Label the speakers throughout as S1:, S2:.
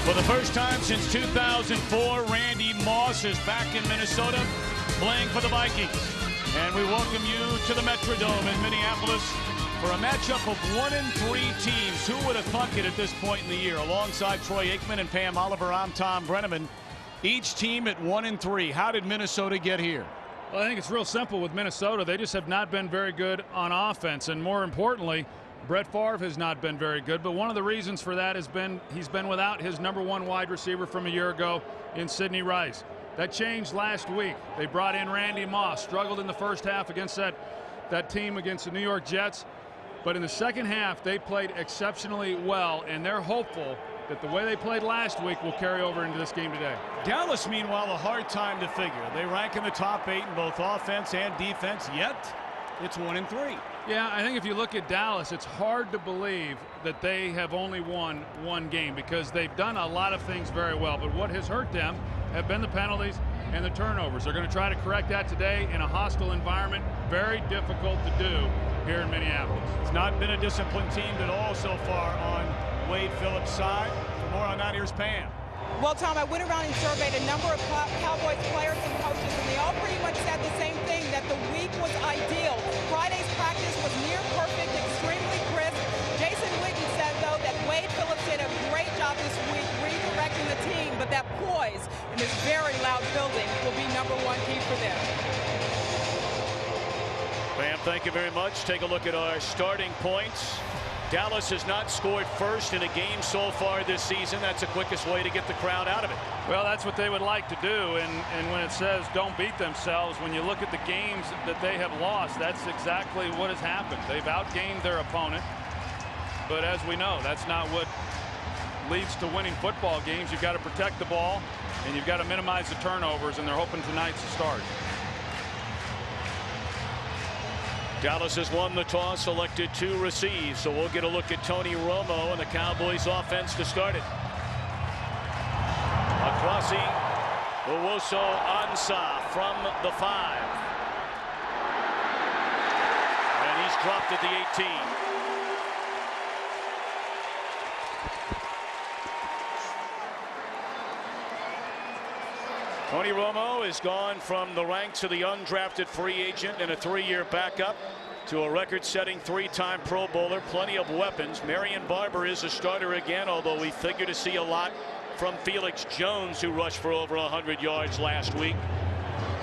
S1: For the first time since 2004, Randy Moss is back in Minnesota playing for the Vikings. And we welcome you to the Metrodome in Minneapolis for a matchup of 1-3 teams. Who would have thunk it at this point in the year? Alongside Troy Aikman and Pam Oliver, I'm Tom Brenneman. Each team at 1-3. How did Minnesota get here?
S2: Well, I think it's real simple with Minnesota. They just have not been very good on offense. And more importantly, Brett Favre has not been very good. But one of the reasons for that has been he's been without his #1 wide receiver from a year ago in Sidney Rice. That changed last week. They brought in Randy Moss, struggled in the first half against that team against the New York Jets. But in the second half, they played exceptionally well, and they're hopeful that the way they played last week will carry over into this game today.
S1: Dallas, meanwhile, a hard time to figure. They rank in the top 8 in both offense and defense, yet it's 1-3.
S2: Yeah, I think if you look at Dallas, it's hard to believe that they have only won one game because they've done a lot of things very well. But what has hurt them have been the penalties and the turnovers. They're going to try to correct that today in a hostile environment. Very difficult to do here in Minneapolis.
S1: It's not been a disciplined team at all so far on Wade Phillips' side. For more on that, here's Pam.
S3: Well, Tom, I went around and surveyed a number of Cowboys players and coaches, and they all pretty much said the same thing, that the week was ideal. Friday's practice was near perfect, extremely crisp. Jason Witten said, though, that Wade Phillips did a great job this week redirecting the team, but that poise in this very loud building will be #1 key for them.
S1: Pam, thank you very much. Take a look at our starting points. Dallas has not scored first in a game so far this season. That's the quickest way to get the crowd out of it.
S2: Well, that's what they would like to do. And when it says don't beat themselves, when you look at the games that they have lost, that's exactly what has happened. They've outgained their opponent. But as we know, that's not what leads to winning football games. You've got to protect the ball, and you've got to minimize the turnovers, and they're hoping tonight's the start.
S1: Dallas has won the toss, selected to receive, so we'll get a look at Tony Romo and the Cowboys offense to start it. Akwasi Owusu-Ansah from the 5. And he's dropped at the 18. Tony Romo has gone from the ranks of the undrafted free agent and a 3-year backup to a record-setting 3-time Pro Bowler. Plenty of weapons. Marion Barber is a starter again, although we figure to see a lot from Felix Jones, who rushed for over 100 yards last week.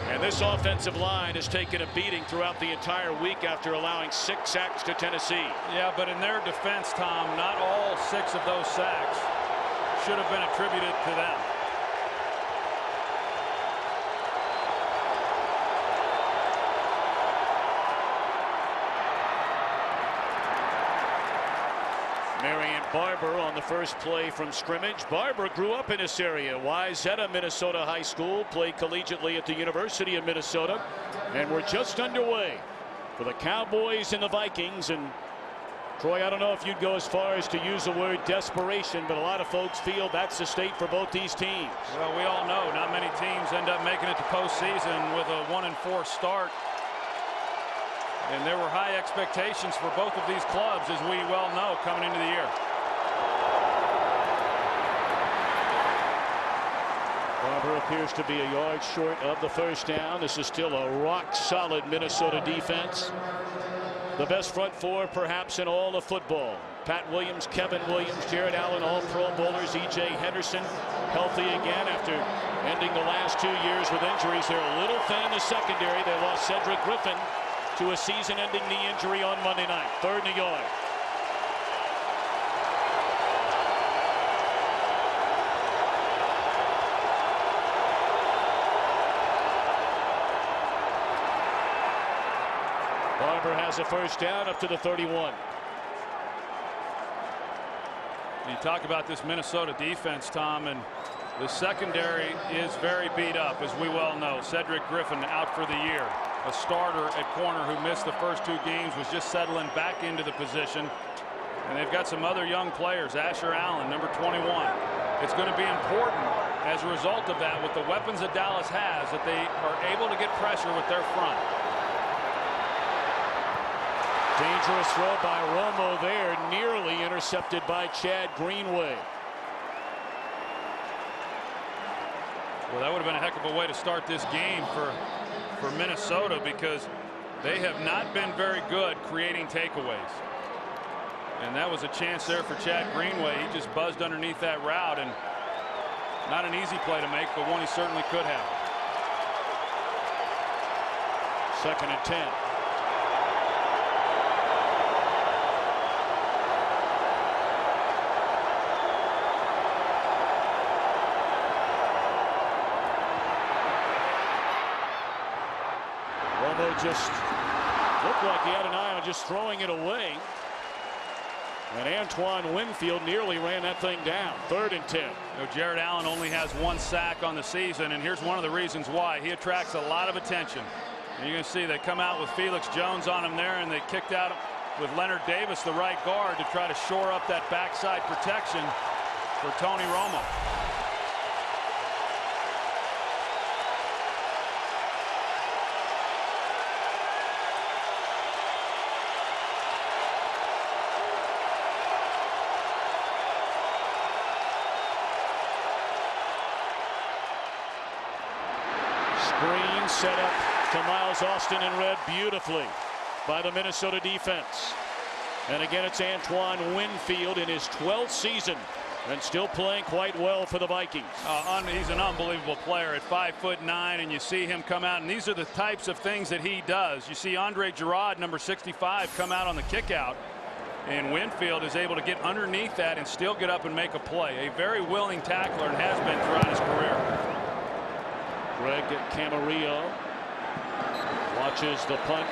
S1: And this offensive line has taken a beating throughout the entire week after allowing 6 sacks to Tennessee.
S2: Yeah, but in their defense, Tom, not all 6 of those sacks should have been attributed to them.
S1: Marion Barber on the first play from scrimmage. Barber grew up in this area. Wayzata, Minnesota High School, played collegiately at the University of Minnesota. And we're just underway for the Cowboys and the Vikings. And Troy, I don't know if you'd go as far as to use the word desperation, but a lot of folks feel that's the state for both these teams.
S2: Well, we all know not many teams end up making it to postseason with a 1-4 start. And there were high expectations for both of these clubs, as we well know, coming into the year.
S1: Barber appears to be a yard short of the first down. This is still a rock-solid Minnesota defense. The best front 4 perhaps in all of football. Pat Williams, Kevin Williams, Jared Allen, all Pro Bowlers. E.J. Henderson healthy again after ending the last 2 years with injuries. They're a little thin in the secondary. They lost Cedric Griffin to a season-ending knee injury on Monday night. 3rd and a yard. Barber has a first down up to the 31.
S2: You talk about this Minnesota defense, Tom, and the secondary is very beat up, as we well know. Cedric Griffin out for the year. A starter at corner who missed the first 2 games, was just settling back into the position. And they've got some other young players. Asher Allen, number 21. It's going to be important as a result of that, with the weapons that Dallas has, that they are able to get pressure with their front.
S1: Dangerous throw by Romo there, nearly intercepted by Chad Greenway.
S2: Well, that would have been a heck of a way to start this game for Minnesota, because they have not been very good creating takeaways. And that was a chance there for Chad Greenway. He just buzzed underneath that route, and not an easy play to make, but one he certainly could have.
S1: 2nd and 10. Romo just looked like he had an eye on just throwing it away. And Antoine Winfield nearly ran that thing down. 3rd and 10.
S2: Jared Allen only has 1 sack on the season, and here's one of the reasons why. He attracts a lot of attention. And you're going to see they come out with Felix Jones on him there, and they kicked out with Leonard Davis, the right guard, to try to shore up that backside protection for Tony Romo.
S1: Screen set up to Miles Austin and read beautifully by the Minnesota defense. And again, it's Antoine Winfield in his 12th season and still playing quite well for the Vikings.
S2: He's an unbelievable player at 5'9", and you see him come out, and these are the types of things that he does. You see Andre Gerard, number 65, come out on the kick out, and Winfield is able to get underneath that and still get up and make a play. A very willing tackler, and has been throughout his career.
S1: Greg Camarillo watches the punt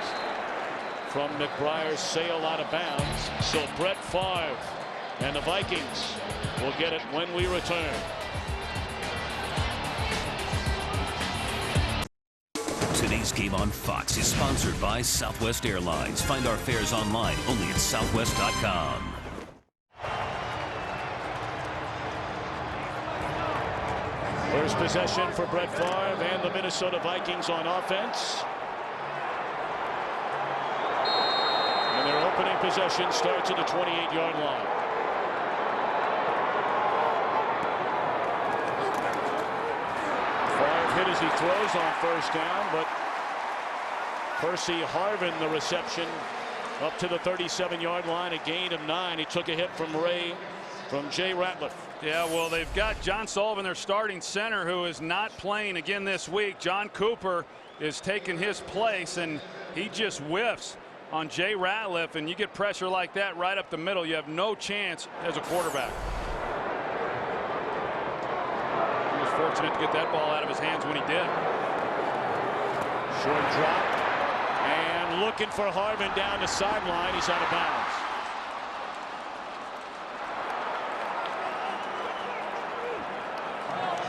S1: from McBriar's sail out of bounds. So Brett Favre and the Vikings will get it when we return.
S4: Today's game on Fox is sponsored by Southwest Airlines. Find our fares online only at southwest.com.
S1: First possession for Brett Favre and the Minnesota Vikings on offense. And their opening possession starts at the 28-yard line. Favre hit as he throws on 1st down, but Percy Harvin, the reception, up to the 37-yard line, a gain of 9. He took a hit from Jay Ratliff.
S2: Yeah, well, they've got John Sullivan, their starting center, who is not playing again this week. John Cooper is taking his place, and he just whiffs on Jay Ratliff, and you get pressure like that right up the middle, you have no chance as a quarterback. He was fortunate to get that ball out of his hands when he did.
S1: Short drop, and looking for Harvin down the sideline. He's out of bounds.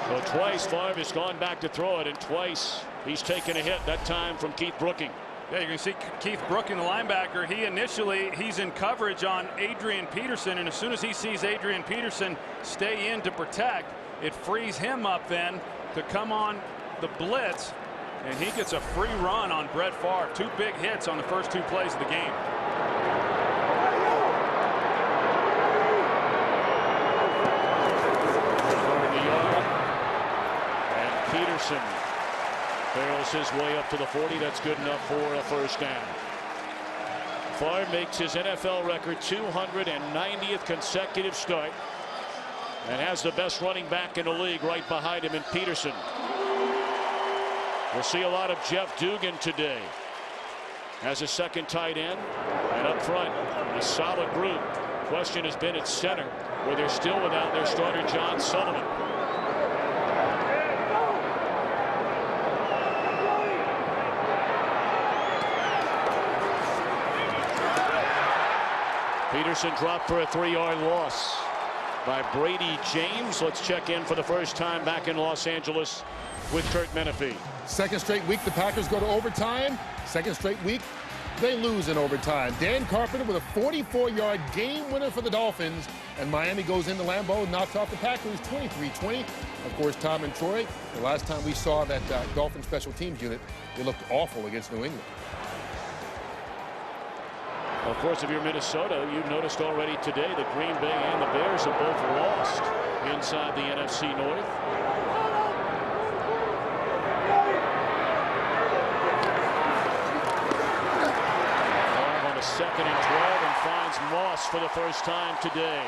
S1: So twice Favre has gone back to throw it, and twice he's taken a hit, that time from Keith Brooking.
S2: Yeah, you can see Keith Brooking, the linebacker. He's in coverage on Adrian Peterson, and as soon as he sees Adrian Peterson stay in to protect, it frees him up then to come on the blitz, and he gets a free run on Brett Favre. 2 big hits on the first 2 plays of the game.
S1: Peterson barrels his way up to the 40. That's good enough for a 1st down. Favre makes his NFL record 290th consecutive start and has the best running back in the league right behind him in Peterson. We'll see a lot of Jeff Dugan today as a 2nd tight end, and up front a solid group. Question has been at center, where they're still without their starter John Sullivan. Peterson dropped for a 3-yard loss by Brady James. Let's check in for the first time back in Los Angeles with Curt Menefee.
S5: 2nd straight week the Packers go to overtime. 2nd straight week they lose in overtime. Dan Carpenter with a 44-yard game winner for the Dolphins, and Miami goes into Lambeau and knocks off the Packers 23-20. Of course, Tom and Troy, the last time we saw that Dolphin special teams unit, they looked awful against New England.
S1: Of course, if you're Minnesota, you've noticed already today that Green Bay and the Bears have both lost inside the NFC North. 2nd and 12 and finds Moss for the first time today.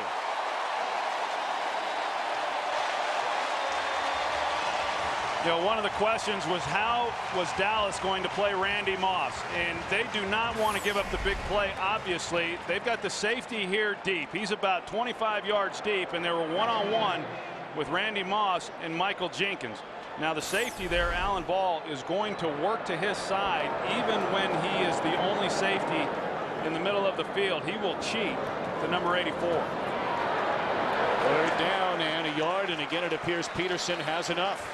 S2: You know, one of the questions was how was Dallas going to play Randy Moss, and they do not want to give up the big play. Obviously, they've got the safety here deep. He's about 25 yards deep, and they were one-on-one with Randy Moss and Michael Jenkins. Now the safety there, Alan Ball, is going to work to his side even when he is the only safety in the middle of the field. He will cheat to number 84.
S1: 3rd down and a yard, and again it appears Peterson has enough.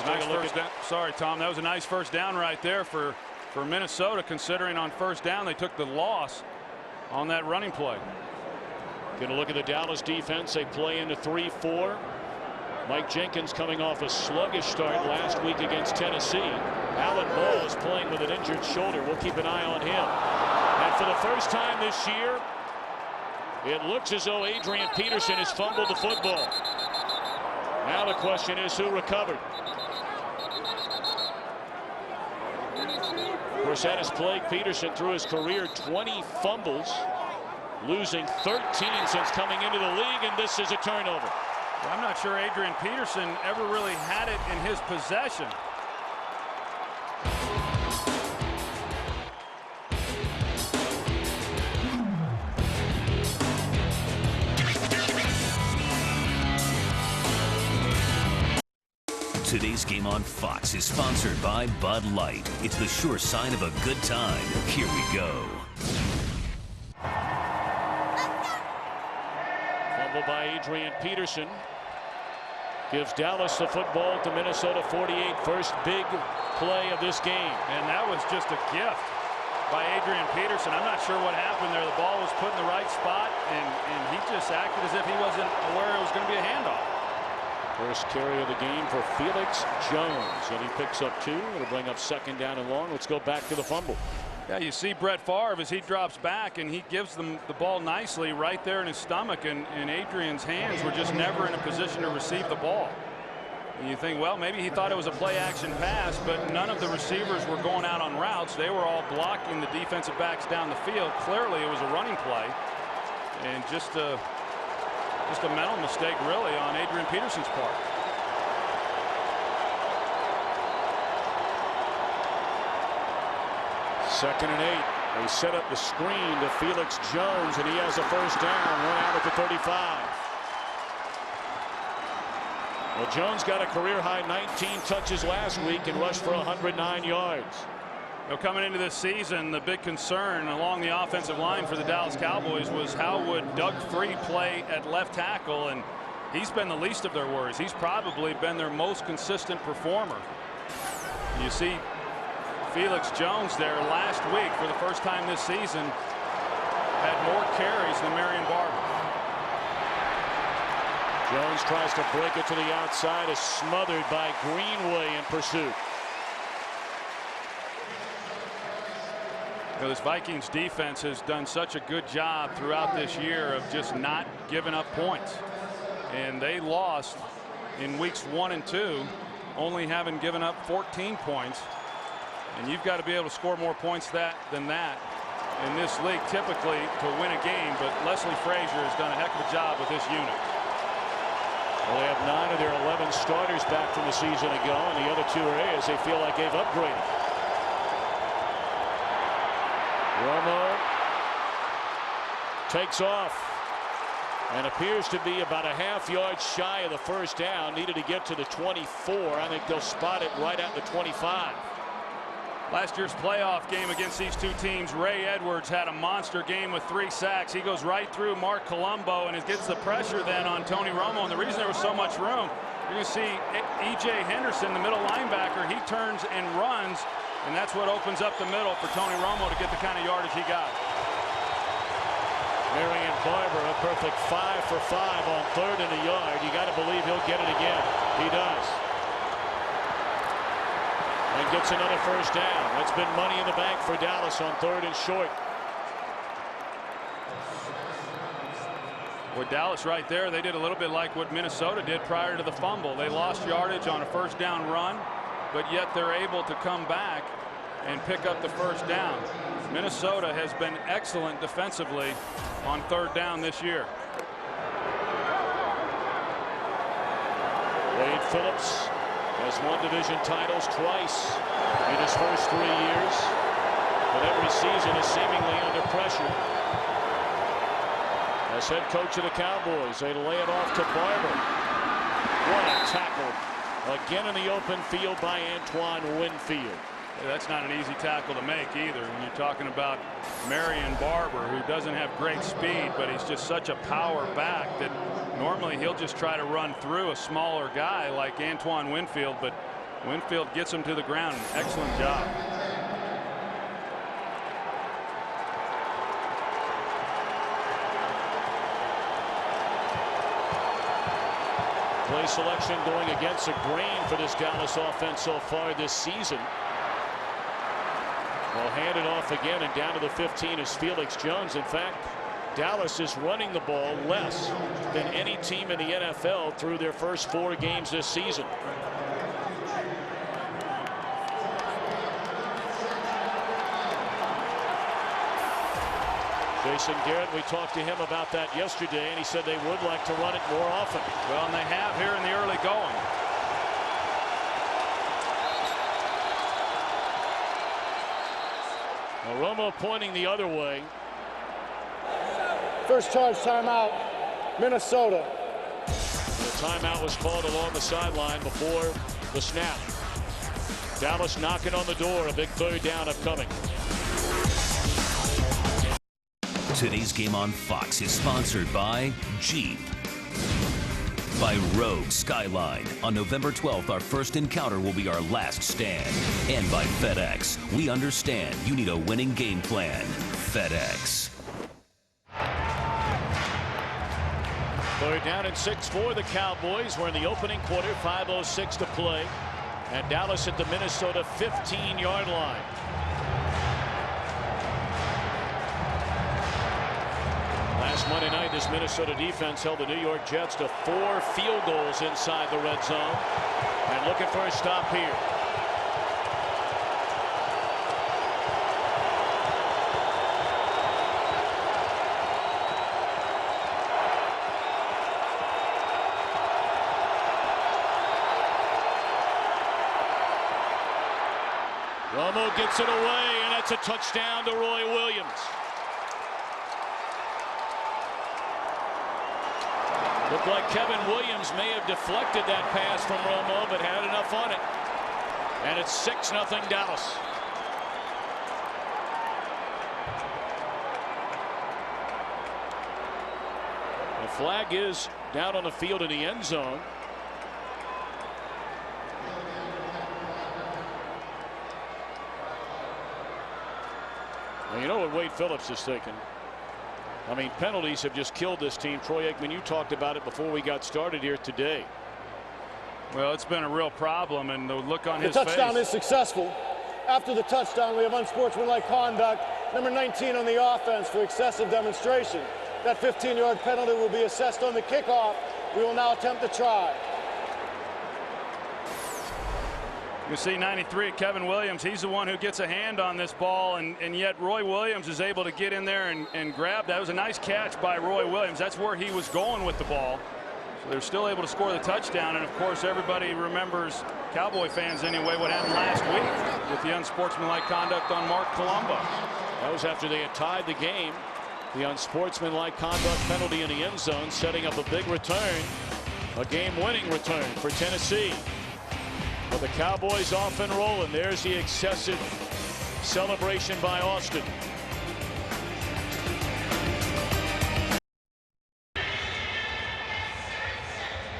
S2: Nice first down. Sorry, Tom. That was a nice first down right there for Minnesota, considering on first down they took the loss on that running play.
S1: Going to look at the Dallas defense. They play into 3-4. Mike Jenkins coming off a sluggish start last week against Tennessee. Alan Ball is playing with an injured shoulder. We'll keep an eye on him. And for the first time this year, it looks as though Adrian Peterson has fumbled the football. Now the question is, who recovered? Of course, that has plagued Peterson through his career. 20 fumbles, losing 13 since coming into the league, and this is a turnover.
S2: Well, I'm not sure Adrian Peterson ever really had it in his possession.
S4: Today's game on Fox is sponsored by Bud Light. It's the sure sign of a good time. Here we go.
S1: Fumble by Adrian Peterson. Gives Dallas the football to Minnesota 48. First big play of this game.
S2: And that was just a gift by Adrian Peterson. I'm not sure what happened there. The ball was put in the right spot, and he just acted as if he wasn't aware it was going to be a handoff.
S1: First carry of the game for Felix Jones, and he picks up 2. It'll bring up 2nd down and long. Let's go back to the fumble.
S2: Yeah, you see Brett Favre as he drops back, and he gives them the ball nicely right there in his stomach, and Adrian's hands were just never in a position to receive the ball. And you think, well, maybe he thought it was a play-action pass, but none of the receivers were going out on routes. They were all blocking the defensive backs down the field. Clearly, it was a running play, and just a mental mistake, really, on Adrian Peterson's part.
S1: Second and 8. They set up the screen to Felix Jones, and he has a first down. Run out at the 35. Well, Jones got a career-high 19 touches last week and rushed for 109 yards.
S2: You know, coming into this season, the big concern along the offensive line for the Dallas Cowboys was how would Doug Free play at left tackle, and he's been the least of their worries. He's probably been their most consistent performer. You see Felix Jones there last week for the first time this season had more carries than Marion Barber.
S1: Jones tries to break it to the outside, is smothered by Greenway in pursuit.
S2: You know, this Vikings defense has done such a good job throughout this year of just not giving up points. And they lost in weeks 1 and 2, only having given up 14 points. And you've got to be able to score more points than that in this league typically to win a game. But Leslie Frazier has done a heck of a job with this unit.
S1: Well, they have 9 of their 11 starters back from the season ago, and the other 2 areas they feel like they've upgraded. Romo takes off and appears to be about a half-yard shy of the first down. Needed to get to the 24. I think they'll spot it right at the 25.
S2: Last year's playoff game against these two teams, Ray Edwards had a monster game with 3 sacks. He goes right through Mark Colombo, and it gets the pressure then on Tony Romo. And the reason there was so much room, you're going to see E.J. Henderson, the middle linebacker, he turns and runs, and that's what opens up the middle for Tony Romo to get the kind of yardage he got.
S1: Marion Barber, a perfect 5 for 5 on 3rd and a yard. You got to believe he'll get it again. He does. And gets another first down. That's been money in the bank for Dallas on 3rd and short.
S2: With Dallas right there, they did a little bit like what Minnesota did prior to the fumble. They lost yardage on a first down run, but yet they're able to come back and pick up the first down. Minnesota has been excellent defensively on third down this year.
S1: Wade Phillips has won division titles twice in his first 3 years, but every season is seemingly under pressure. As head coach of the Cowboys, they lay it off to Barber. What a tackle. Again in the open field by Antoine Winfield.
S2: That's not an easy tackle to make either. When you're talking about Marion Barber, who doesn't have great speed, but he's just such a power back that normally he'll just try to run through a smaller guy like Antoine Winfield, but Winfield gets him to the ground. Excellent job.
S1: Play selection going against the grain for this Dallas offense so far this season. Well, hand it off again, and down to the 15 is Felix Jones. In fact, Dallas is running the ball less than any team in the NFL through their first 4 games this season. Jason Garrett, we talked to him about that yesterday, and he said they would like to run it more often.
S2: Well, and they have here in the early going.
S1: Well, Romo pointing the other way.
S6: First charge timeout, Minnesota.
S1: The timeout was called along the sideline before the snap. Dallas knocking on the door, a big third down upcoming.
S4: Today's game on Fox is sponsored by Jeep, by Rogue Skyline. On November 12th, our first encounter will be our last stand. And by FedEx. We understand you need a winning game plan. FedEx.
S1: Third down and 6 for the Cowboys. We're in the opening quarter, 5:06 to play. And Dallas at the Minnesota 15-yard line. Last Monday night, this Minnesota defense held the New York Jets to 4 field goals inside the red zone. And looking for a stop here. Romo gets it away, and that's a touchdown to Roy Williams. Looked like Kevin Williams may have deflected that pass from Romo, but had enough on it. And it's 6-0 Dallas. The flag is down on the field in the end zone. Well, you know what Wade Phillips is thinking. I mean, penalties have just killed this team. Troy Aikman, you talked about it before we got started here today.
S2: Well, it's been a real problem, and the look on his face.
S6: The touchdown is successful. After the touchdown, we have unsportsmanlike conduct. Number 19 on the offense for excessive demonstration. That 15-yard penalty will be assessed on the kickoff. We will now attempt to try.
S2: You see 93, Kevin Williams. He's the one who gets a hand on this ball, and yet Roy Williams is able to get in there and grab. That was a nice catch by Roy Williams. That's where he was going with the ball. So they're still able to score the touchdown. And of course, everybody remembers, Cowboy fans anyway, what happened last week with the unsportsmanlike conduct on Mark Colombo.
S1: That was after they had tied the game. The unsportsmanlike conduct penalty in the end zone, setting up a big return, a game-winning return for Tennessee. But the Cowboys off and rolling. There's the excessive celebration by Austin.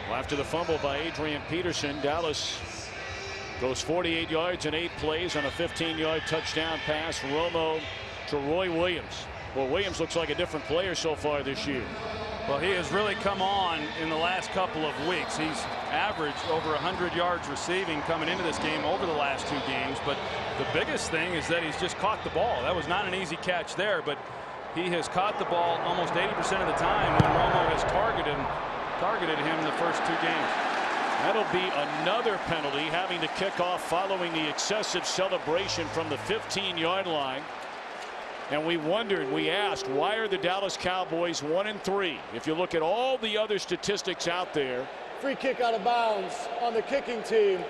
S1: Well, after the fumble by Adrian Peterson, Dallas goes 48 yards in 8 plays on a 15-yard touchdown pass. Romo to Roy Williams. Well, Williams looks like a different player so far this year.
S2: Well, he has really come on in the last couple of weeks. He's averaged over 100 yards receiving coming into this game over the last 2 games. But the biggest thing is that he's just caught the ball. That was not an easy catch there, but he has caught the ball almost 80% of the time when Romo has targeted him in the first 2 games.
S1: That'll be another penalty, having to kick off following the excessive celebration from the 15-yard line. And we asked, why are the Dallas Cowboys 1-3? If you look at all the other statistics out there.
S6: Free kick out of bounds on the kicking team.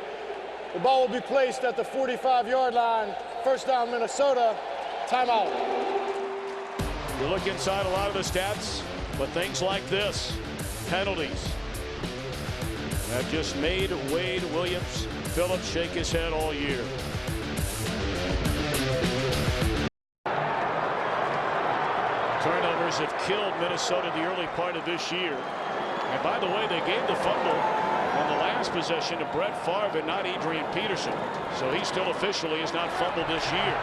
S6: The ball will be placed at the 45-yard line. First down, Minnesota. Timeout.
S1: You look inside a lot of the stats, but things like this, penalties, have just made Wade Phillips shake his head all year. Turnovers have killed Minnesota the early part of this year. And by the way, they gave the fumble on the last possession to Brett Favre and not Adrian Peterson. So he still officially has not fumbled this year.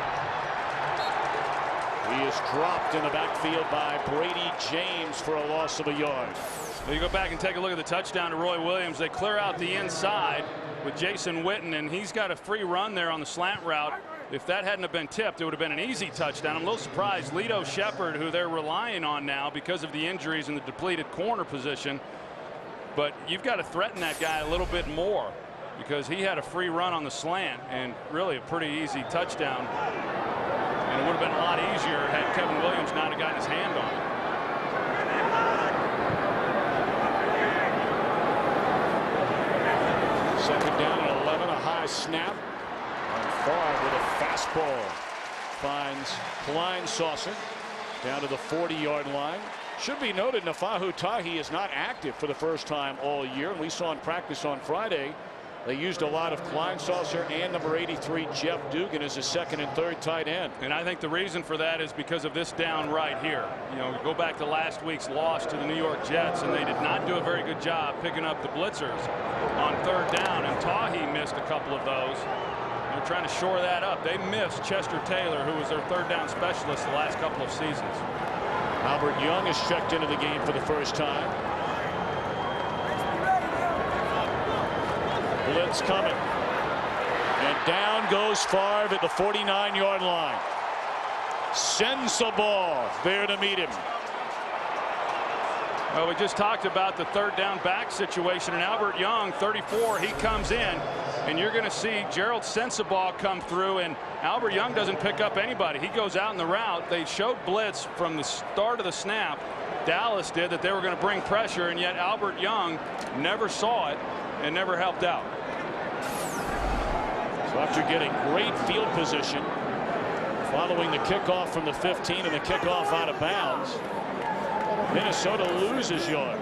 S1: He is dropped in the backfield by Brady James for a loss of a yard.
S2: Well, you go back and take a look at the touchdown to Roy Williams. They clear out the inside with Jason Witten, and he's got a free run there on the slant route. If that hadn't have been tipped, it would have been an easy touchdown. I'm a little surprised Lito Shepherd, who they're relying on now because of the injuries in the depleted corner position. But you've got to threaten that guy a little bit more because he had a free run on the slant and really a pretty easy touchdown. And it would have been a lot easier had Kevin Williams not have gotten his hand on it.
S1: Second down and 11, a high snap. And Favre with a fastball finds Kleinsasser down to the 40-yard line. Should be noted, Nafahu Tahi is not active for the first time all year. And we saw in practice on Friday, they used a lot of Kleinsasser and number 83 Jeff Dugan as a second and third tight end.
S2: And I think the reason for that is because of this down right here. You know, go back to last week's loss to the New York Jets, and they did not do a very good job picking up the blitzers on third down, and Tahi missed a couple of those. They're trying to shore that up. They missed Chester Taylor, who was their third down specialist the last couple of seasons.
S1: Albert Young is checked into the game for the first time. Blitz coming. And down goes Favre at the 49-yard line. Sensabaugh there to meet him.
S2: Well, we just talked about the third down back situation, and Albert Young, 34, he comes in, and you're going to see Gerald Sensabaugh come through, and Albert Young doesn't pick up anybody. He goes out in the route. They showed blitz from the start of the snap. Dallas did, that they were going to bring pressure, and yet Albert Young never saw it and never helped out.
S1: So after getting great field position following the kickoff from the 15 and the kickoff out of bounds, Minnesota loses yards.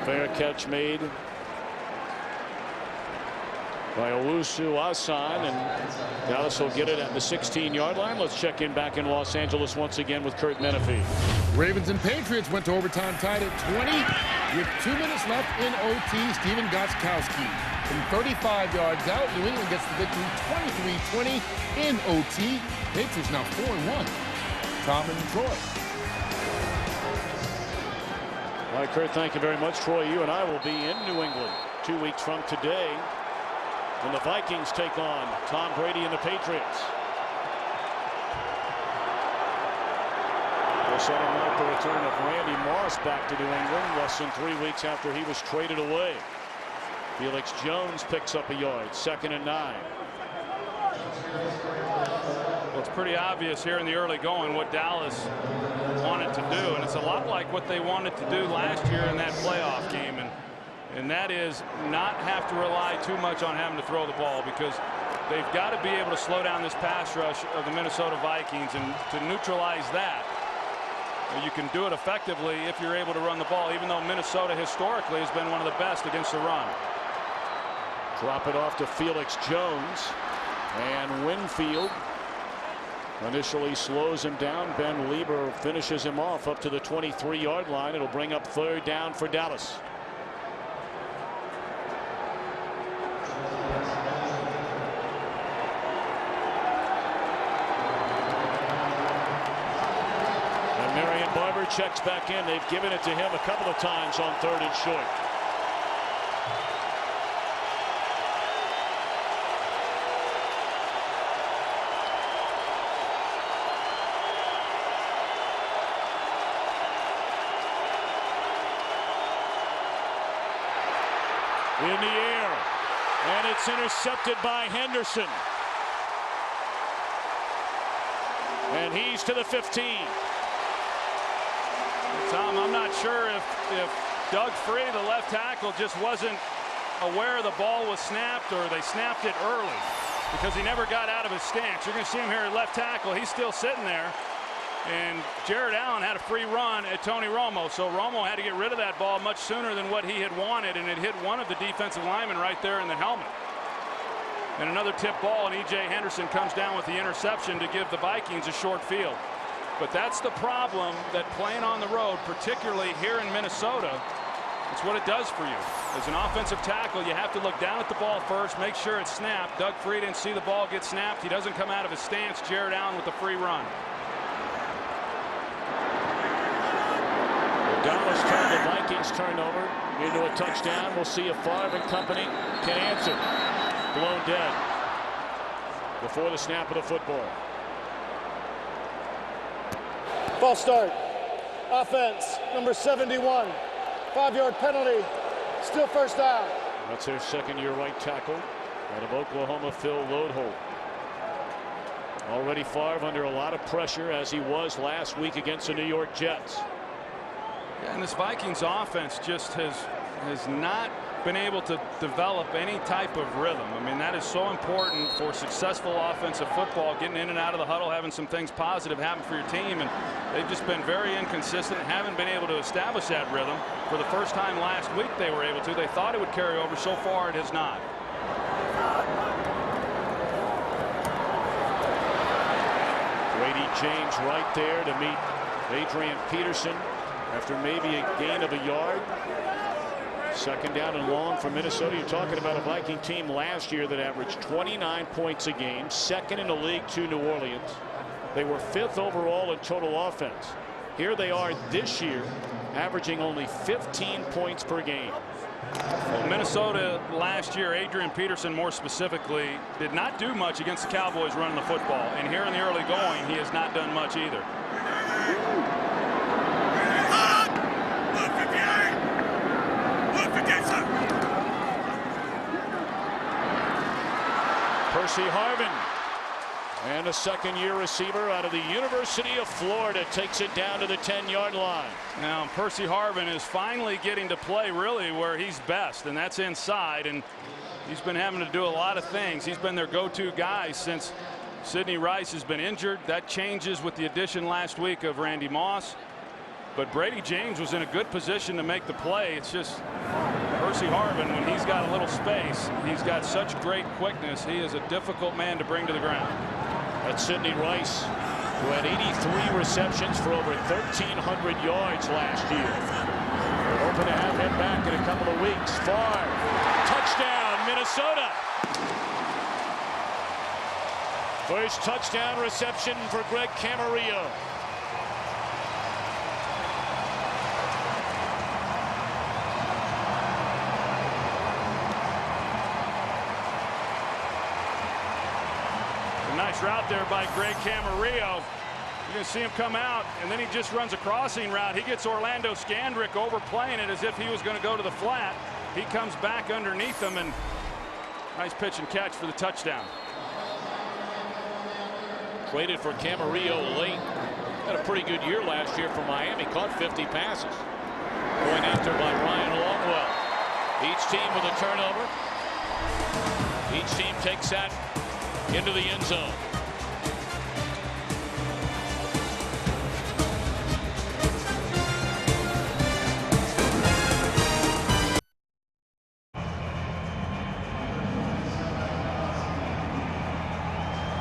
S1: Fair catch made by Owusu Asan, and Dallas will get it at the 16-yard line. Let's check in back in Los Angeles once again with Kurt Menefee.
S5: Ravens and Patriots went to overtime tied at 20 with 2 minutes left in OT. Steven Gostkowski from 35 yards out. New England gets the victory 23-20 in OT. Patriots now 4-1. Tom and Troy.
S1: All right, Kurt, thank you very much. Troy, you and I will be in New England 2 weeks from today when the Vikings take on Tom Brady and the Patriots. We'll set him up the return of Randy Moss back to New England less than 3 weeks after he was traded away. Felix Jones picks up a yard, 2nd and 9.
S2: Well, it's pretty obvious here in the early going what Dallas wanted to do, and it's a lot like what they wanted to do last year in that playoff game, and that is not have to rely too much on having to throw the ball, because they've got to be able to slow down this pass rush of the Minnesota Vikings, and to neutralize that, you can do it effectively if you're able to run the ball, even though Minnesota historically has been one of the best against the run.
S1: Drop it off to Felix Jones, and Winfield initially slows him down. Ben Lieber finishes him off up to the 23-yard line. It'll bring up 3rd down for Dallas. And Marion Barber checks back in. They've given it to him a couple of times on 3rd and short. in the air, and it's intercepted by Henderson. And he's to the 15.
S2: Tom, I'm not sure if Doug Free, the left tackle, just wasn't aware the ball was snapped, or they snapped it early, because he never got out of his stance. You're going to see him here at left tackle. He's still sitting there. And Jared Allen had a free run at Tony Romo. So Romo had to get rid of that ball much sooner than what he had wanted, and it hit one of the defensive linemen right there in the helmet. And another tip ball, and E.J. Henderson comes down with the interception to give the Vikings a short field. But that's the problem, that playing on the road, particularly here in Minnesota, it's what it does for you. As an offensive tackle, you have to look down at the ball first, make sure it's snapped. Doug Free didn't see the ball get snapped. He doesn't come out of his stance. Jared Allen with the free run.
S1: Dallas turned the Vikings turnover into a touchdown. We'll see if Favre and company can answer. Blown dead before the snap of the football.
S6: False start. Offense, number 71. 5-yard penalty. Still first down.
S1: That's their second-year right tackle out of Oklahoma, Phil Lodeholt. Already Favre under a lot of pressure, as he was last week against the New York Jets.
S2: Yeah, and this Vikings offense just has not been able to develop any type of rhythm. I mean, that is so important for successful offensive football, getting in and out of the huddle, having some things positive happen for your team, and they've just been very inconsistent, haven't been able to establish that rhythm. For the first time last week they were able to. They thought it would carry over. So far it has not.
S1: Brady James right there to meet Adrian Peterson after maybe a gain of a yard. Second down and long for Minnesota. You're talking about a Viking team last year that averaged 29 points a game, second in the league to New Orleans. They were 5th overall in total offense. Here they are this year, averaging only 15 points per game.
S2: Well, Minnesota last year, Adrian Peterson more specifically, did not do much against the Cowboys running the football. And here in the early going, he has not done much either.
S1: Percy Harvin, and a second-year receiver out of the University of Florida, takes it down to the 10-yard line.
S2: Now Percy Harvin is finally getting to play really where he's best, and that's inside. And he's been having to do a lot of things. He's been their go-to guy since Sidney Rice has been injured. That changes with the addition last week of Randy Moss. But Brady James was in a good position to make the play. It's just Percy Harvin, when he's got a little space, he's got such great quickness. He is a difficult man to bring to the ground.
S1: That's Sidney Rice, who had 83 receptions for over 1,300 yards last year. We're hoping to have him back in a couple of weeks. Favre, touchdown, Minnesota. First touchdown reception for Greg Camarillo.
S2: Nice route there by Greg Camarillo. You're going to see him come out, and then he just runs a crossing route. He gets Orlando Scandrick overplaying it as if he was going to go to the flat. He comes back underneath him, and nice pitch and catch for the touchdown.
S1: Traded for Camarillo late. Had a pretty good year last year for Miami. Caught 50 passes. Going after by Ryan Longwell. Each team with a turnover. Each team takes that into the end zone.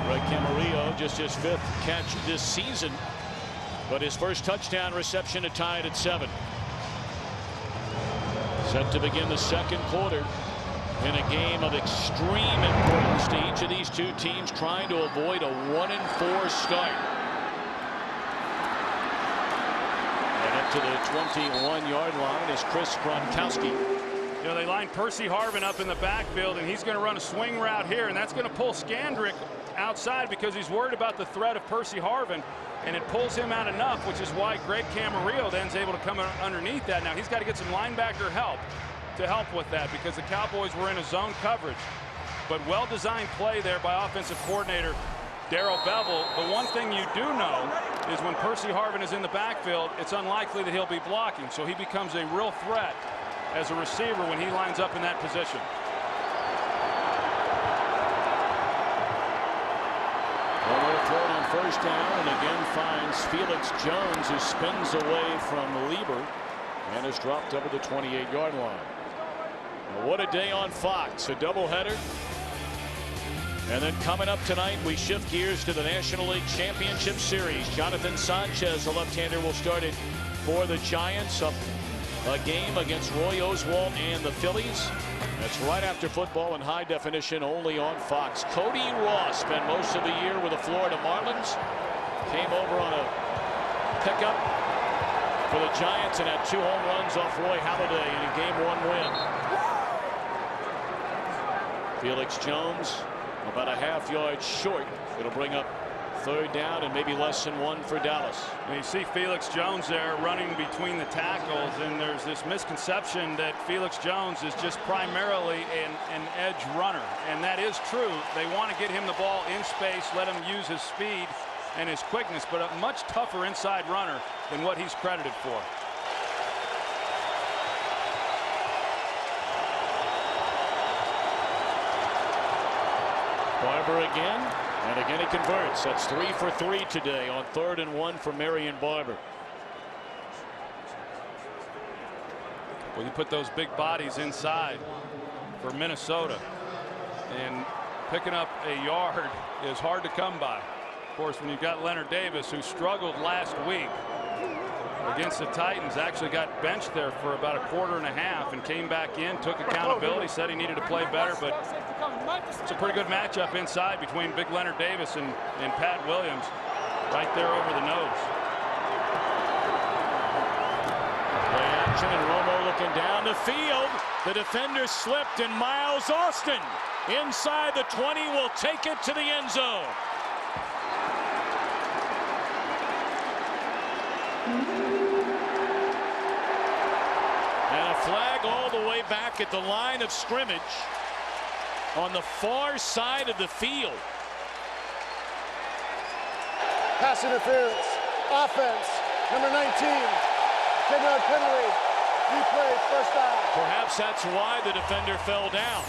S1: Greg Camarillo, just his 5th catch this season, but his first touchdown reception to tie it at 7. Set to begin the second quarter in a game of extreme importance to each of these two teams, trying to avoid a 1-4 start. And up to the 21-yard line is Chris Gronkowski.
S2: You know, they line Percy Harvin up in the backfield, and he's going to run a swing route here, and that's going to pull Scandrick outside because he's worried about the threat of Percy Harvin, and it pulls him out enough, which is why Greg Camarillo then is able to come underneath that. Now he's got to get some linebacker help. to help with that because the Cowboys were in a zone coverage. But well-designed play there by offensive coordinator Darrell Bevell. The one thing you do know is when Percy Harvin is in the backfield, it's unlikely that he'll be blocking. So he becomes a real threat as a receiver when he lines up in that position.
S1: Well, we're thrown on first down and again finds Felix Jones, who spins away from Lieber and is dropped over the 28-yard line. Well, what a day on Fox. A doubleheader. And then coming up tonight, we shift gears to the National League Championship Series. Jonathan Sanchez, the left-hander, will start it for the Giants. Up a game against Roy Oswalt and the Phillies. That's right after football in high definition, only on Fox. Cody Ross spent most of the year with the Florida Marlins. Came over on a pickup for the Giants and had 2 home runs off Roy Halladay in a Game 1 win. Felix Jones about a half-yard short. It'll bring up third down and maybe less than 1 for Dallas.
S2: And you see Felix Jones there running between the tackles, and there's this misconception that Felix Jones is just primarily an edge runner, and that is true. They want to get him the ball in space, let him use his speed and his quickness, but a much tougher inside runner than what he's credited for.
S1: Barber again, and again he converts. That's 3 for 3 today on 3rd and 1 for Marion Barber.
S2: Well, you put those big bodies inside for Minnesota, and picking up a yard is hard to come by. Of course, when you've got Leonard Davis, who struggled last week against the Titans, actually got benched there for about a quarter and a half and came back in, took accountability, said he needed to play better, but it's a pretty good matchup inside between big Leonard Davis and Pat Williams right there over the nose.
S1: Play action and Romo looking down the field. The defender slipped and Miles Austin inside the 20 will take it to the end zone. And a flag all the way back at the line of scrimmage on the far side of the field.
S6: Pass interference. Offense. Number 19. 10-yard penalty. Replay. First down.
S1: Perhaps that's why the defender fell down.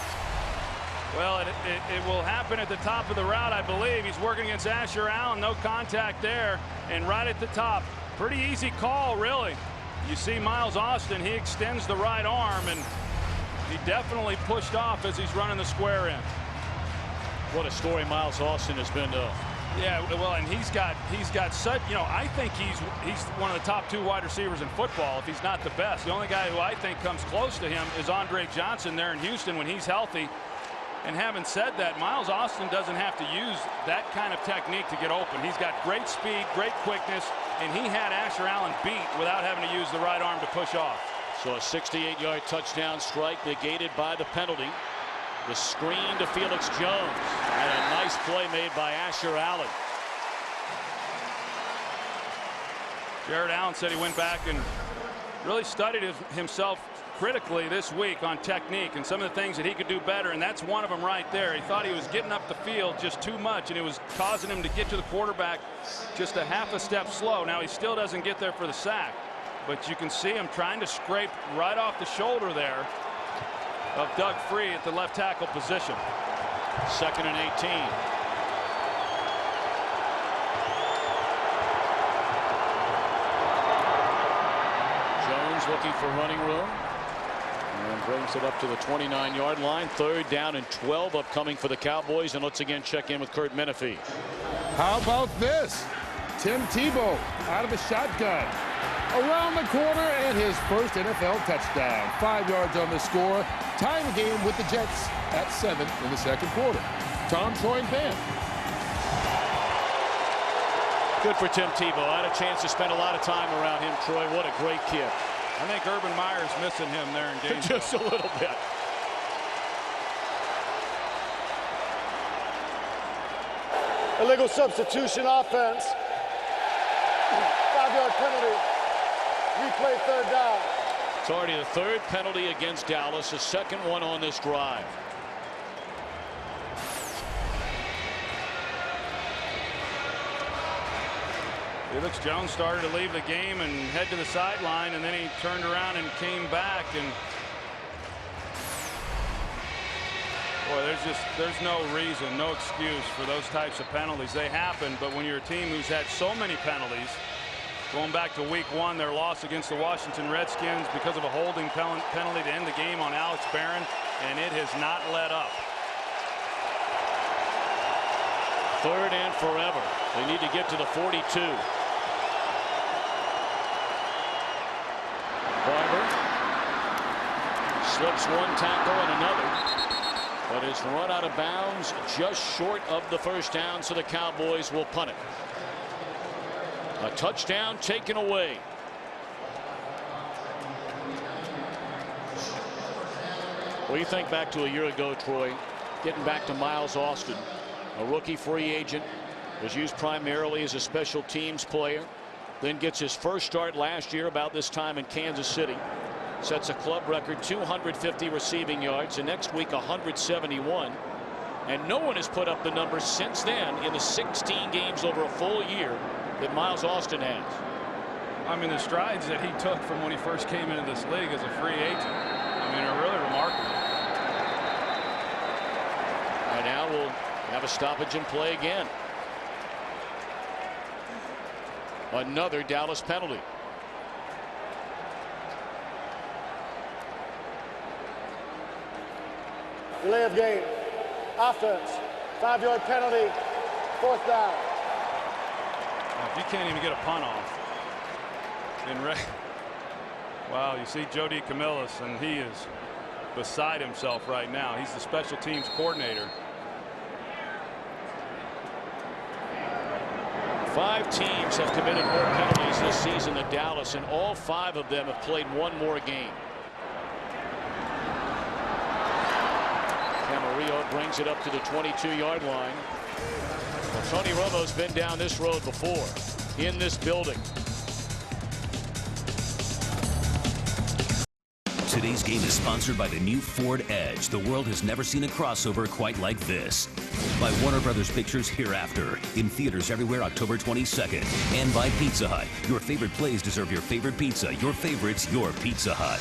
S2: Well, it will happen at the top of the route, I believe. He's working against Asher Allen. No contact there. And right at the top. Pretty easy call, really. You see Miles Austin. He extends the right arm, and he definitely pushed off as he's running the square in.
S1: What a story Miles Austin has been to.
S2: Yeah, well, and he's got such, you know, I think he's one of the top 2 wide receivers in football, if he's not the best. The only guy who I think comes close to him is Andre Johnson there in Houston when he's healthy. And having said that, Miles Austin doesn't have to use that kind of technique to get open. He's got great speed, great quickness, and he had Asher Allen beat without having to use the right arm to push off.
S1: So a 68-yard touchdown strike negated by the penalty. The screen to Felix Jones, and a nice play made by Asher Allen.
S2: Jared Allen said he went back and really studied himself critically this week on technique and some of the things that he could do better, and that's one of them right there. He thought he was getting up the field just too much, and it was causing him to get to the quarterback just a half a step slow. Now he still doesn't get there for the sack, but you can see him trying to scrape right off the shoulder there of Doug Free at the left tackle position.
S1: 2nd and 18. Jones looking for running room and brings it up to the 29-yard line. 3rd down and 12 upcoming for the Cowboys, and let's again check in with Curt Menefee.
S5: How about this? Tim Tebow out of the shotgun. Around the corner and his first NFL touchdown. 5 yards on the score. Tying the game with the Jets at 7 in the 2nd quarter. Tom, Troy, and Pam.
S1: Good for Tim Tebow. I had a chance to spend a lot of time around him, Troy. What a great kid.
S2: I think Urban Meyer's missing him there in Gainesville.
S1: Just a little bit.
S6: Illegal substitution offense. 5-yard penalty. Replay 3rd down.
S1: It's already the third penalty against Dallas, the second one on this drive.
S2: Felix Jones started to leave the game and head to the sideline, and then he turned around and came back. And boy, there's no reason, no excuse for those types of penalties. They happen, but when you're a team who's had so many penalties, going back to week 1, their loss against the Washington Redskins because of a holding penalty to end the game on Alex Barron, and it has not let up.
S1: Third and forever. They need to get to the 42. Barber slips one tackle and another, but is run out of bounds just short of the first down, so the Cowboys will punt it. A touchdown taken away. Well, you think back to a year ago, Troy, getting back to Miles Austin, a rookie free agent, was used primarily as a special teams player, then gets his first start last year about this time in Kansas City, sets a club record 250 receiving yards, and next week 171, and no one has put up the numbers since then in the 16 games over a full year that Miles Austin has.
S2: I mean, the strides that he took from when he first came into this league as a free agent, I mean, are really remarkable.
S1: And now we'll have a stoppage in play again. Another Dallas penalty.
S6: Delay of game. Offense. 5-yard penalty. 4th down.
S2: If you can't even get a punt off. Wow, you see Jody Camillus, and he is beside himself right now. He's the special teams coordinator.
S1: 5 teams have committed more penalties this season than Dallas, and all 5 of them have played one more game. Camarillo brings it up to the 22-yard line. Well, Tony Romo's been down this road before, in this building.
S4: Today's game is sponsored by the new Ford Edge. The world has never seen a crossover quite like this. By Warner Brothers Pictures Hereafter, in theaters everywhere October 22nd. And by Pizza Hut. Your favorite plays deserve your favorite pizza. Your favorites, your Pizza Hut.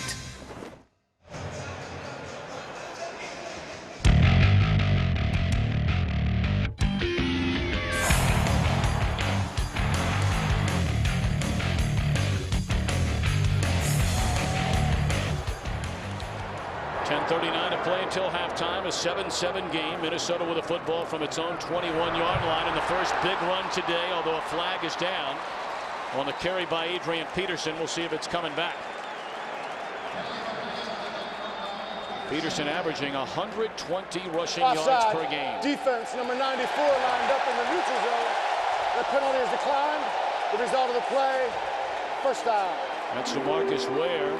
S1: Until halftime, a 7-7 game. Minnesota with a football from its own 21-yard line, and the first big run today, although a flag is down on the carry by Adrian Peterson. We'll see if it's coming back. Peterson averaging 120 rushing yards per game.
S6: Defense number 94 lined up in the neutral zone. The penalty is declined. The result of the play, first down.
S1: That's DeMarcus Ware.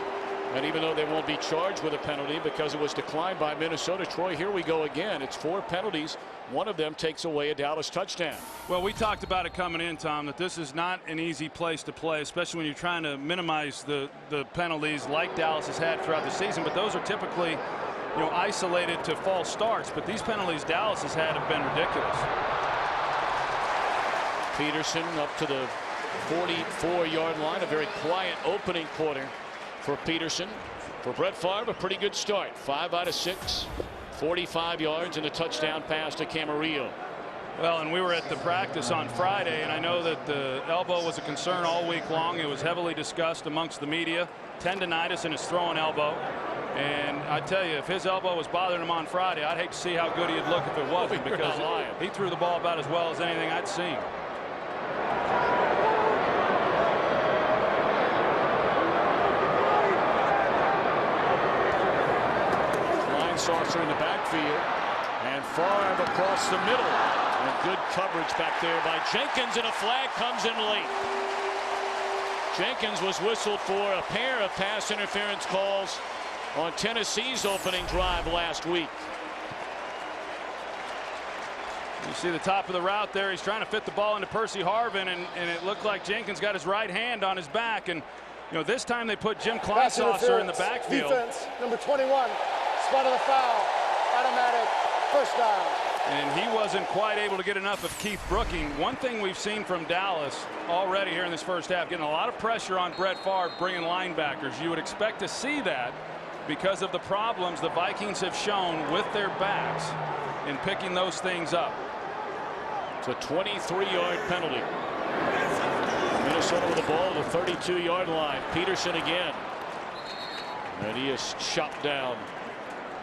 S1: And even though they won't be charged with a penalty because it was declined by Minnesota, Troy, here we go again. It's 4 penalties. One of them takes away a Dallas touchdown.
S2: Well, we talked about it coming in, Tom, that this is not an easy place to play, especially when you're trying to minimize the penalties like Dallas has had throughout the season. But those are typically, you know, isolated to false starts. But these penalties Dallas has had have been ridiculous.
S1: Peterson up to the 44-yard line. A very quiet opening quarter for Peterson. For Brett Favre, a pretty good start. 5 out of 6, 45 yards, and a touchdown pass to Camarillo.
S2: Well, and we were at the practice on Friday, and I know that the elbow was a concern all week long. It was heavily discussed amongst the media. Tendonitis in his throwing elbow. And I tell you, if his elbow was bothering him on Friday, I'd hate to see how good he'd look if it wasn't, because he threw the ball about as well as anything I'd seen.
S1: Saucer in the backfield, and Favre across the middle, and good coverage back there by Jenkins, and a flag comes in late. Jenkins was whistled for a pair of pass interference calls on Tennessee's opening drive last week.
S2: You see the top of the route there. He's trying to fit the ball into Percy Harvin, and it looked like Jenkins got his right hand on his back, and You know, this time they put Jim
S6: Pass
S2: Kleinsasser in the
S6: interference.
S2: backfield.
S6: Defense, number 21, spot of the foul, automatic, first down.
S2: And he wasn't quite able to get enough of Keith Brooking. One thing we've seen from Dallas already here in this first half, getting a lot of pressure on Brett Favre, bringing linebackers. You would expect to see that because of the problems the Vikings have shown with their backs in picking those things up.
S1: It's a 23-yard penalty. Minnesota with the ball at the 32-yard line. Peterson again. And he is chopped down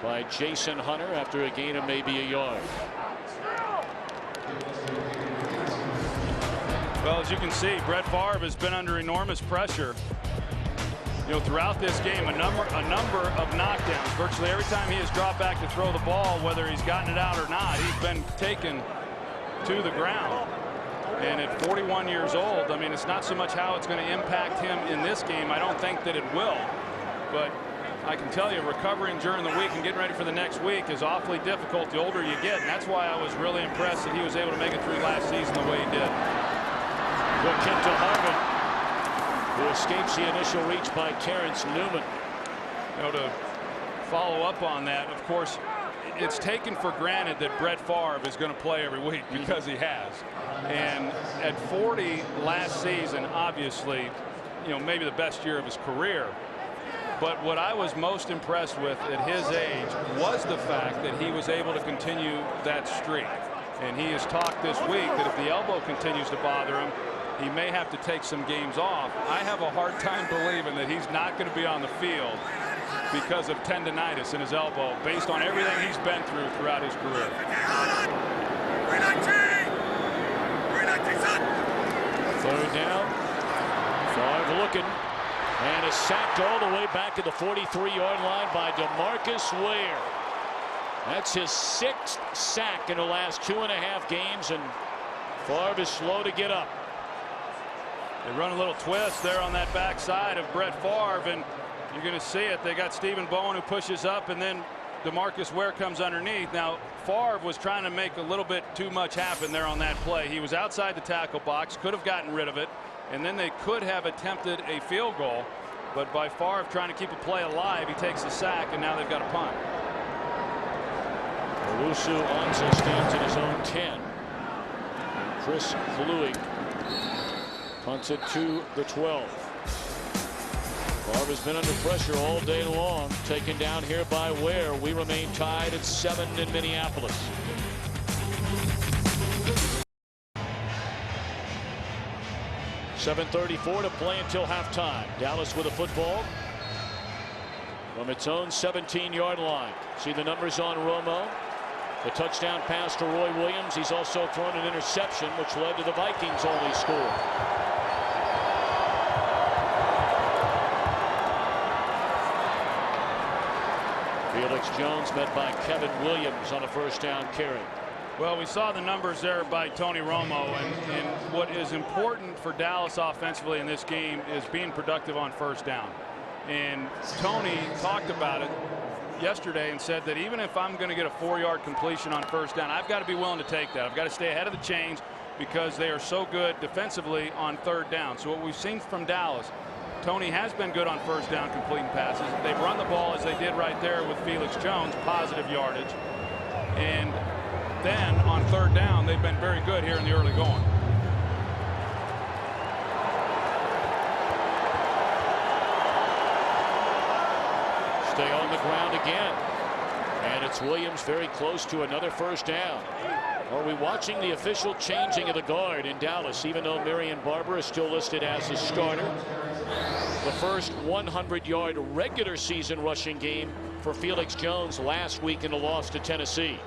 S1: by Jason Hunter after a gain of maybe a yard.
S2: Well, as you can see, Brett Favre has been under enormous pressure. You know, throughout this game, a number of knockdowns. Virtually every time he has dropped back to throw the ball, whether he's gotten it out or not, he's been taken to the ground. And at 41 years old, I mean, it's not so much how it's going to impact him in this game. I don't think that it will. But I can tell you, recovering during the week and getting ready for the next week is awfully difficult the older you get. And that's why I was really impressed that he was able to make it through last season the way he did.
S1: Good kick to Harvin, who escapes the initial reach by Terrence Newman.
S2: You know, to follow up on that, of course, it's taken for granted that Brett Favre is going to play every week because he has. And at 40 last season, obviously, you know, maybe the best year of his career. But what I was most impressed with at his age was the fact that he was able to continue that streak. And he has talked this week that if the elbow continues to bother him, he may have to take some games off. I have a hard time believing that he's not going to be on the field because of tendonitis in his elbow, based on everything he's been through throughout his career.
S1: Third down. Favre looking. And is sacked all the way back to the 43-yard line by DeMarcus Ware. That's his 6th sack in the last 2.5 games, and Favre is slow to get up.
S2: They run a little twist there on that backside of Brett Favre, and you're going to see it. They got Stephen Bowen who pushes up, and then DeMarcus Ware comes underneath. Now, Favre was trying to make a little bit too much happen there on that play. He was outside the tackle box, could have gotten rid of it, and then they could have attempted a field goal. But by Favre trying to keep a play alive, he takes a sack, and now they've got a punt.
S1: Owusu Ansah stands in his own 10. And Chris Kluwe punts it to the 12. Favre has been under pressure all day long, taken down here by Ware. We remain tied at 7 in Minneapolis. .7:34 to play until halftime. Dallas with a football from its own 17-yard line. See the numbers on Romo. The touchdown pass to Roy Williams. He's also thrown an interception, which led to the Vikings' only score. Felix Jones met by Kevin Williams on a first down carry.
S2: Well, we saw the numbers there by Tony Romo, and what is important for Dallas offensively in this game is being productive on first down. And Tony talked about it yesterday and said that even if I'm going to get a 4-yard completion on first down, I've got to be willing to take that. I've got to stay ahead of the chains because they are so good defensively on third down. So what we've seen from Dallas, Tony has been good on first down completing passes. They've run the ball as they did right there with Felix Jones, positive yardage. And then on third down, they've been very good here in the early going.
S1: Stay on the ground again. And it's Williams very close to another first down. Are we watching the official changing of the guard in Dallas, even though Marion Barber is still listed as a starter? The first 100-yard regular season rushing game for Felix Jones last week in a loss to Tennessee.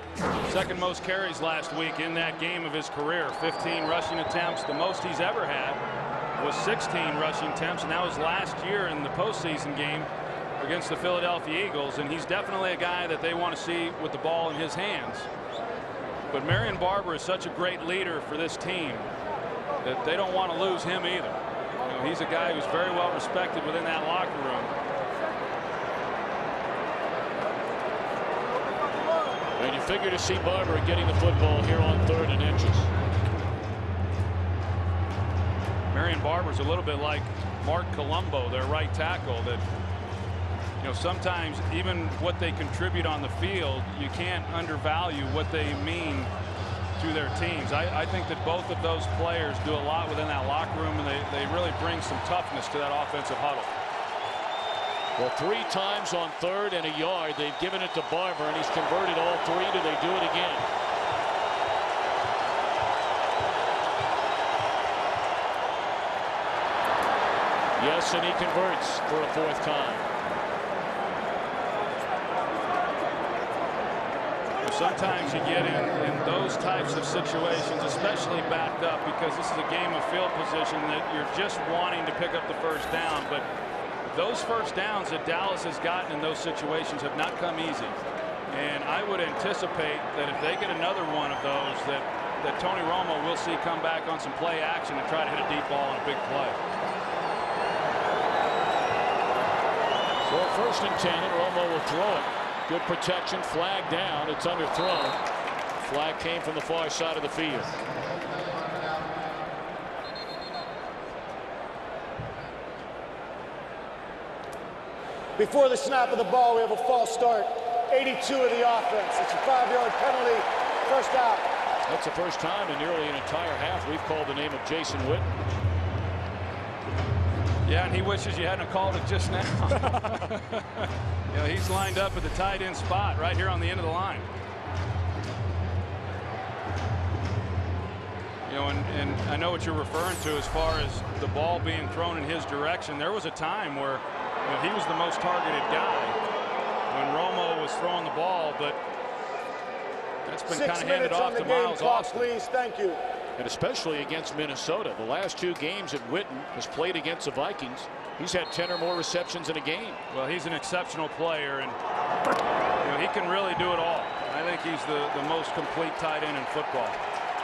S2: Second most carries last week in that game of his career. 15 rushing attempts. The most he's ever had was 16 rushing attempts, and that was last year in the postseason game against the Philadelphia Eagles. And he's definitely a guy that they want to see with the ball in his hands. But Marion Barber is such a great leader for this team that they don't want to lose him either. You know, he's a guy who's very well respected within that locker room.
S1: And you figure to see Barber getting the football here on 3rd and inches.
S2: Marion Barber's a little bit like Mark Colombo, their right tackle, that sometimes even what they contribute on the field, you can't undervalue what they mean to their teams. I think that both of those players do a lot within that locker room, and they really bring some toughness to that offensive huddle.
S1: Well, 3 times on 3rd and a yard, they've given it to Barber, and he's converted all 3. Do they do it again? Yes, and he converts for a 4th time.
S2: Sometimes you get in those types of situations, especially backed up, because this is a game of field position that you're just wanting to pick up the first down. But those first downs that Dallas has gotten in those situations have not come easy. And I would anticipate that if they get another one of those, that Tony Romo will see come back on some play action and try to hit a deep ball on a big play.
S1: So 1st and 10, and Romo will throw it. Good protection, flag down. It's underthrown. Flag came from the far side of the field.
S6: Before the snap of the ball, we have a false start. 82 of the offense. It's a 5-yard penalty. First out.
S1: That's the first time in nearly an entire half we've called the name of Jason Witten.
S2: Yeah, and he wishes you hadn't called it just now. He's lined up at the tight end spot right here on the end of the line. And I know what you're referring to as far as the ball being thrown in his direction. There was a time where he was the most targeted guy when Romo was throwing the ball, but that's been kind of handed off to Miles Austin.
S6: Please, thank you.
S1: And especially against Minnesota. The last 2 games that Witten has played against the Vikings, he's had 10 or more receptions in a game.
S2: Well, he's an exceptional player, and he can really do it all. I think he's the most complete tight end in football.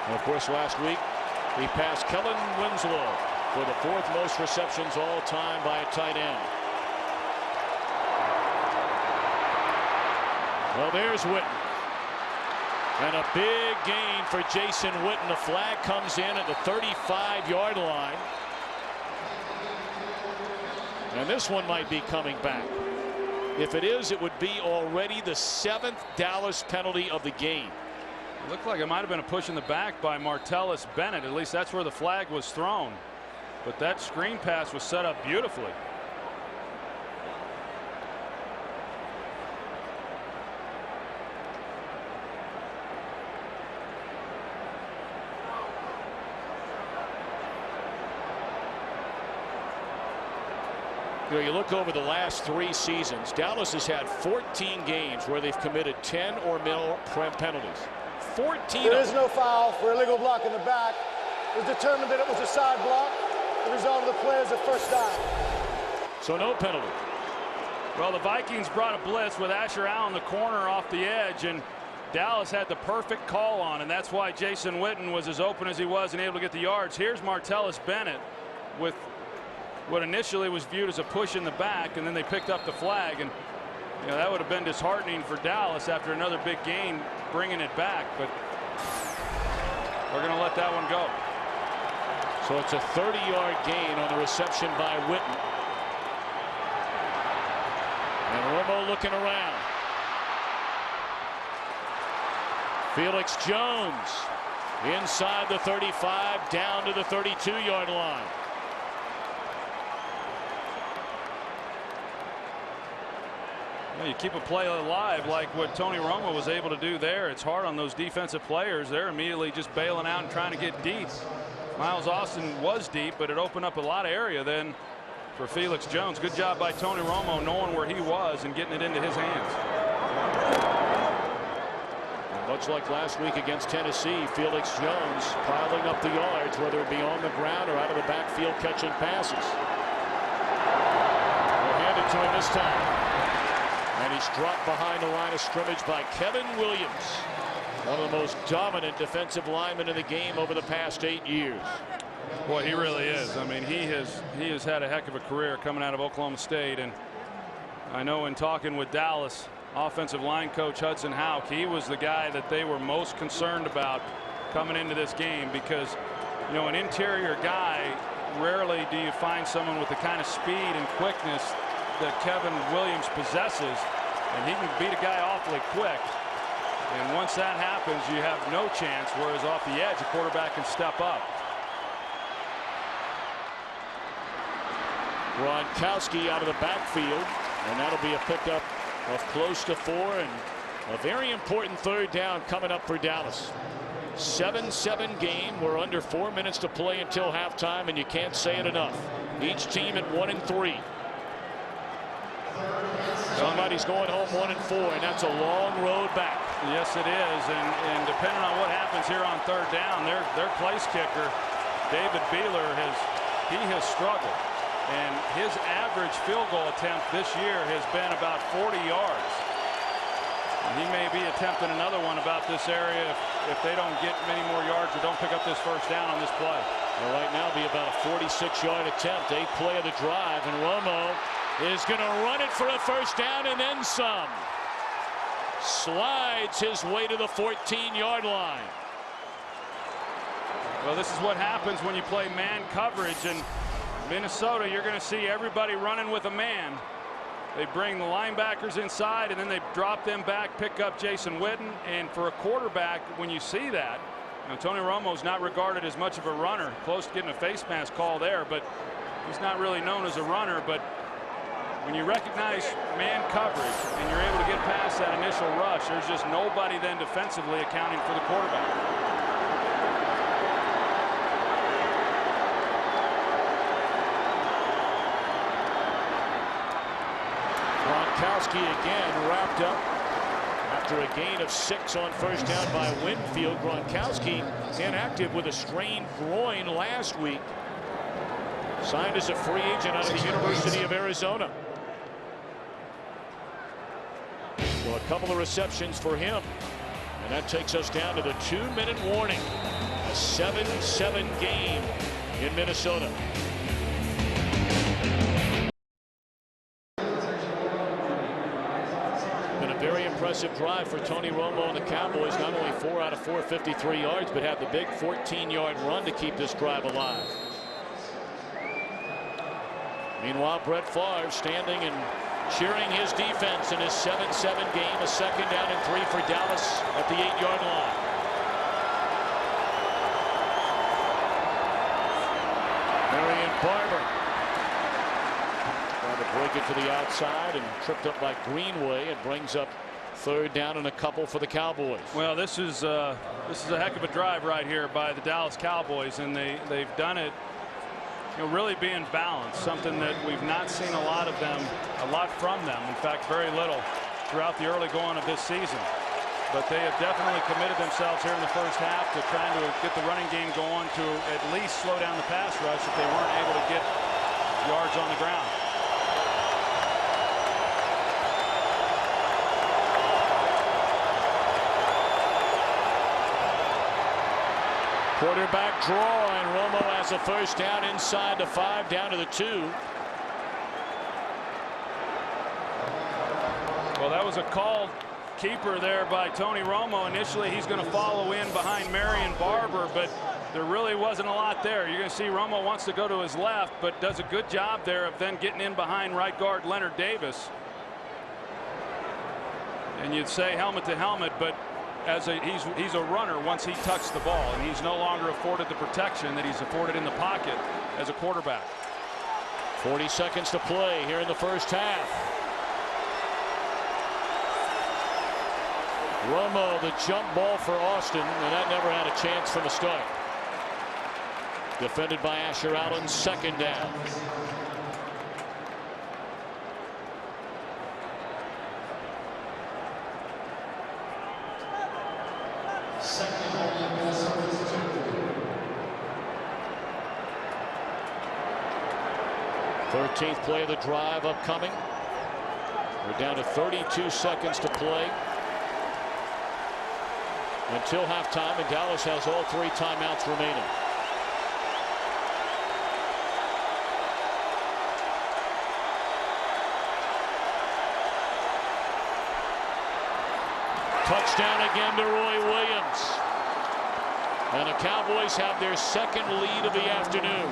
S1: And of course, last week he passed Kellen Winslow for the 4th most receptions all time by a tight end. Well, there's Witten. And a big gain for Jason Witten. The flag comes in at the 35-yard line. And this one might be coming back. If it is, it would be already the 7th Dallas penalty of the game.
S2: It looked like it might have been a push in the back by Martellus Bennett. At least that's where the flag was thrown. But that screen pass was set up beautifully.
S1: You look over the last 3 seasons, Dallas has had 14 games where they've committed 10 or more penalties. 14.
S6: There is no foul for illegal block in the back. It was determined that it was a side block. The result of the play is a first down.
S1: So no penalty.
S2: Well, the Vikings brought a blitz with Asher Allen the corner off the edge, and Dallas had the perfect call on, and that's why Jason Witten was as open as he was and able to get the yards. Here's Martellus Bennett with what initially was viewed as a push in the back, and then they picked up the flag, and that would have been disheartening for Dallas after another big gain bringing it back, but we're going to let that one go.
S1: So it's a 30-yard gain on the reception by Witten. And Romo looking around. Felix Jones inside the 35 down to the 32-yard line.
S2: You keep a play alive like what Tony Romo was able to do there. It's hard on those defensive players. They're immediately just bailing out and trying to get deep. Miles Austin was deep, but it opened up a lot of area then for Felix Jones. Good job by Tony Romo knowing where he was and getting it into his hands.
S1: And much like last week against Tennessee, Felix Jones piling up the yards, whether it be on the ground or out of the backfield catching passes. They'll hand it to him this time. And he's dropped behind the line of scrimmage by Kevin Williams, one of the most dominant defensive linemen in the game over the past 8 years.
S2: Boy, he really is. I mean, he has had a heck of a career coming out of Oklahoma State, and I know in talking with Dallas offensive line coach Hudson Houck, he was the guy that they were most concerned about coming into this game, because an interior guy rarely do you find someone with the kind of speed and quickness that Kevin Williams possesses, and he can beat a guy awfully quick. And once that happens, you have no chance, whereas off the edge, a quarterback can step up.
S1: Gronkowski out of the backfield, and that'll be a pickup of close to 4, and a very important third down coming up for Dallas. 7-7 game. We're under 4 minutes to play until halftime, and you can't say it enough. Each team at 1-3. Somebody's going home 1-4, and that's a long road back.
S2: Yes, it is, and depending on what happens here on third down, their place kicker, David Beeler, has struggled, and his average field goal attempt this year has been about 40 yards. And he may be attempting another one about this area if they don't get many more yards or don't pick up this first down on this play.
S1: Well, right now, it'll be about a 46-yard attempt, 8th play of the drive, and Romo is going to run it for a first down and then some. Slides his way to the 14-yard line.
S2: Well, this is what happens when you play man coverage. In Minnesota, you're going to see everybody running with a man. They bring the linebackers inside, and then they drop them back, pick up Jason Witten. And for a quarterback, when you see that, Tony Romo's not regarded as much of a runner. Close to getting a face mask call there, but he's not really known as a runner. But when you recognize man coverage and you're able to get past that initial rush, there's just nobody then defensively accounting for the quarterback.
S1: Gronkowski again wrapped up after a gain of 6 on first down by Winfield. Gronkowski inactive with a strained groin last week. Signed as a free agent out of the University of Arizona. So a couple of receptions for him, and that takes us down to the 2-minute warning. A 7-7 game in Minnesota. Been a very impressive drive for Tony Romo and the Cowboys. Not only 4 out of 4 53 yards, but had the big 14-yard run to keep this drive alive. Meanwhile, Brett Favre standing and cheering his defense in his 7-7 game. A 2nd down and 3 for Dallas at the 8-yard line. Marion Barber trying to break it to the outside and tripped up by Greenway. It brings up 3rd down and a couple for the Cowboys.
S2: Well, this is a heck of a drive right here by the Dallas Cowboys, and they've done it, really being balanced, something that we've not seen a lot from them. In fact, very little throughout the early going of this season. But they have definitely committed themselves here in the first half to trying to get the running game going to at least slow down the pass rush if they weren't able to get yards on the ground.
S1: Quarterback draw, and Romo has a first down inside the 5, down to the 2.
S2: Well, that was a called keeper there by Tony Romo. Initially, he's going to follow in behind Marion Barber, but there really wasn't a lot there. You're going to see Romo wants to go to his left, but does a good job there of then getting in behind right guard Leonard Davis. And you'd say helmet to helmet, but he's a runner once he touched the ball, and he's no longer afforded the protection that he's afforded in the pocket as a quarterback.
S1: 40 seconds to play here in the first half. Romo, the jump ball for Austin, and that never had a chance from the start. Defended by Asher Allen, 2nd down. Thirteenth play of the drive upcoming. We're down to 32 seconds to play until halftime, and Dallas has all 3 timeouts remaining. Touchdown again to Roy Williams. And the Cowboys have their 2nd lead of the afternoon.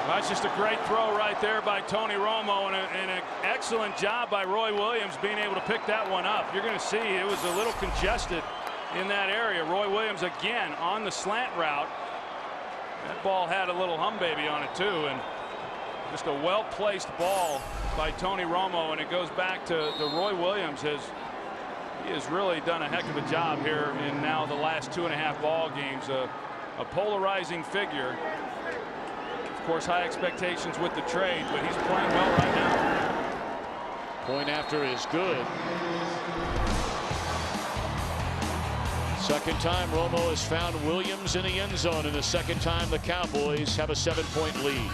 S2: Well, that's just a great throw right there by Tony Romo, and an excellent job by Roy Williams being able to pick that one up. You're going to see it was a little congested in that area. Roy Williams again on the slant route. That ball had a little hum baby on it too, and just a well-placed ball by Tony Romo, and it goes back to Roy Williams. He has really done a heck of a job here in now the last 2.5 ball games. A polarizing figure. Of course, high expectations with the trade, but he's playing well right now.
S1: Point after is good. Second time Romo has found Williams in the end zone, and the second time the Cowboys have a 7-point lead.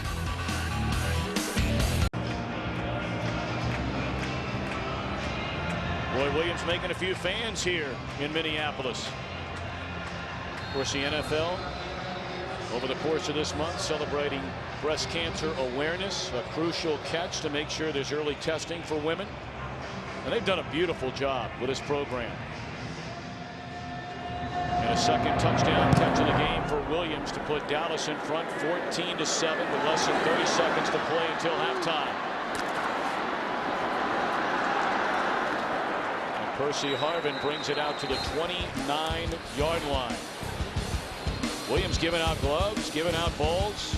S1: Roy Williams making a few fans here in Minneapolis. Of course, the NFL over the course of this month celebrating breast cancer awareness, a crucial catch to make sure there's early testing for women. And they've done a beautiful job with this program. And a second touchdown catch of the game for Williams to put Dallas in front 14-7 with less than 30 seconds to play until halftime. And Percy Harvin brings it out to the 29-yard line. Williams giving out gloves, giving out balls.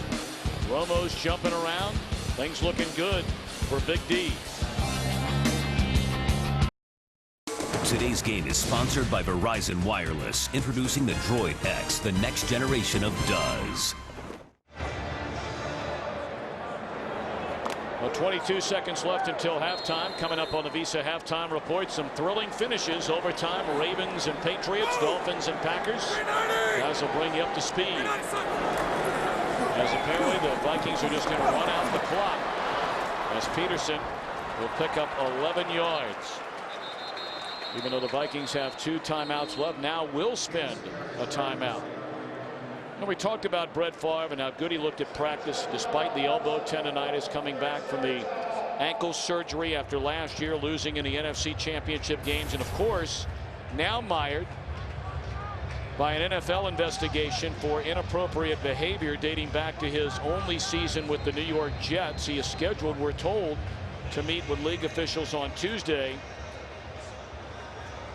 S1: Romo's jumping around. Things looking good for Big D.
S4: Today's game is sponsored by Verizon Wireless, introducing the Droid X, the next generation of does.
S1: Well, 22 seconds left until halftime. Coming up on the Visa halftime report, some thrilling finishes. Overtime, Ravens and Patriots, Dolphins and Packers. Guys will bring you up to speed. As apparently the Vikings are just going to run out the clock, as Peterson will pick up 11 yards. Even though the Vikings have 2 timeouts left, now will spend a timeout. And we talked about Brett Favre and how good he looked at practice despite the elbow tendonitis, coming back from the ankle surgery after last year losing in the NFC Championship games. And of course, now mired by an NFL investigation for inappropriate behavior dating back to his only season with the New York Jets. He is scheduled, we're told, to meet with league officials on Tuesday.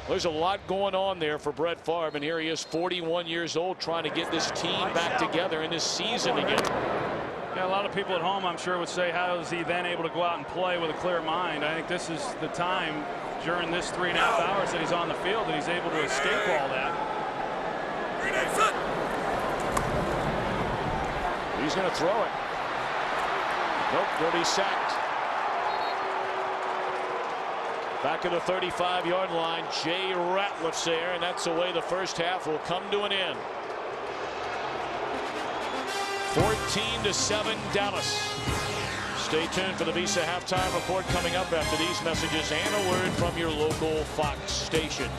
S1: There's a lot going on there for Brett Favre, and here he is, 41 years old, trying to get this team back together in this season again.
S2: Yeah, a lot of people at home, I'm sure, would say, how is he then able to go out and play with a clear mind? I think this is the time during this 3.5 hours that he's on the field that he's able to escape all that.
S1: He's going to throw it. Nope, will be sacked. Back at the 35-yard line, Jay Ratliff's there, and that's the way the first half will come to an end. 14-7 Dallas. Stay tuned for the Visa halftime report coming up after these messages and a word from your local Fox station.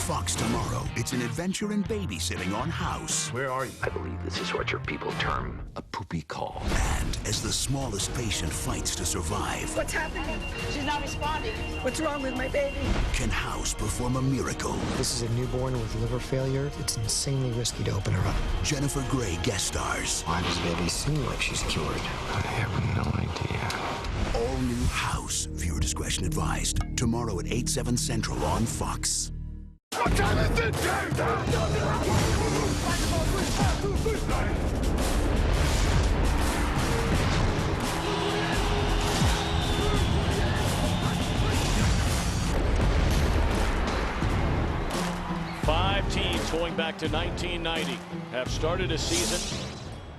S7: Fox tomorrow. It's an adventure in babysitting on House.
S5: Where are you?
S8: I believe this is what your people term a poopy call.
S7: And as the smallest patient fights to survive,
S9: What's happening? She's not responding. What's wrong with my baby?
S7: can House perform a miracle?
S10: This is a newborn with liver failure. It's insanely risky to open her up.
S7: Jennifer Grey guest stars.
S10: Why does baby seem like she's cured?
S8: I have no idea.
S7: All new House. Viewer discretion advised. Tomorrow at 8/7 Central on Fox.
S5: What time is it?
S1: Five teams going back to 1990 have started a season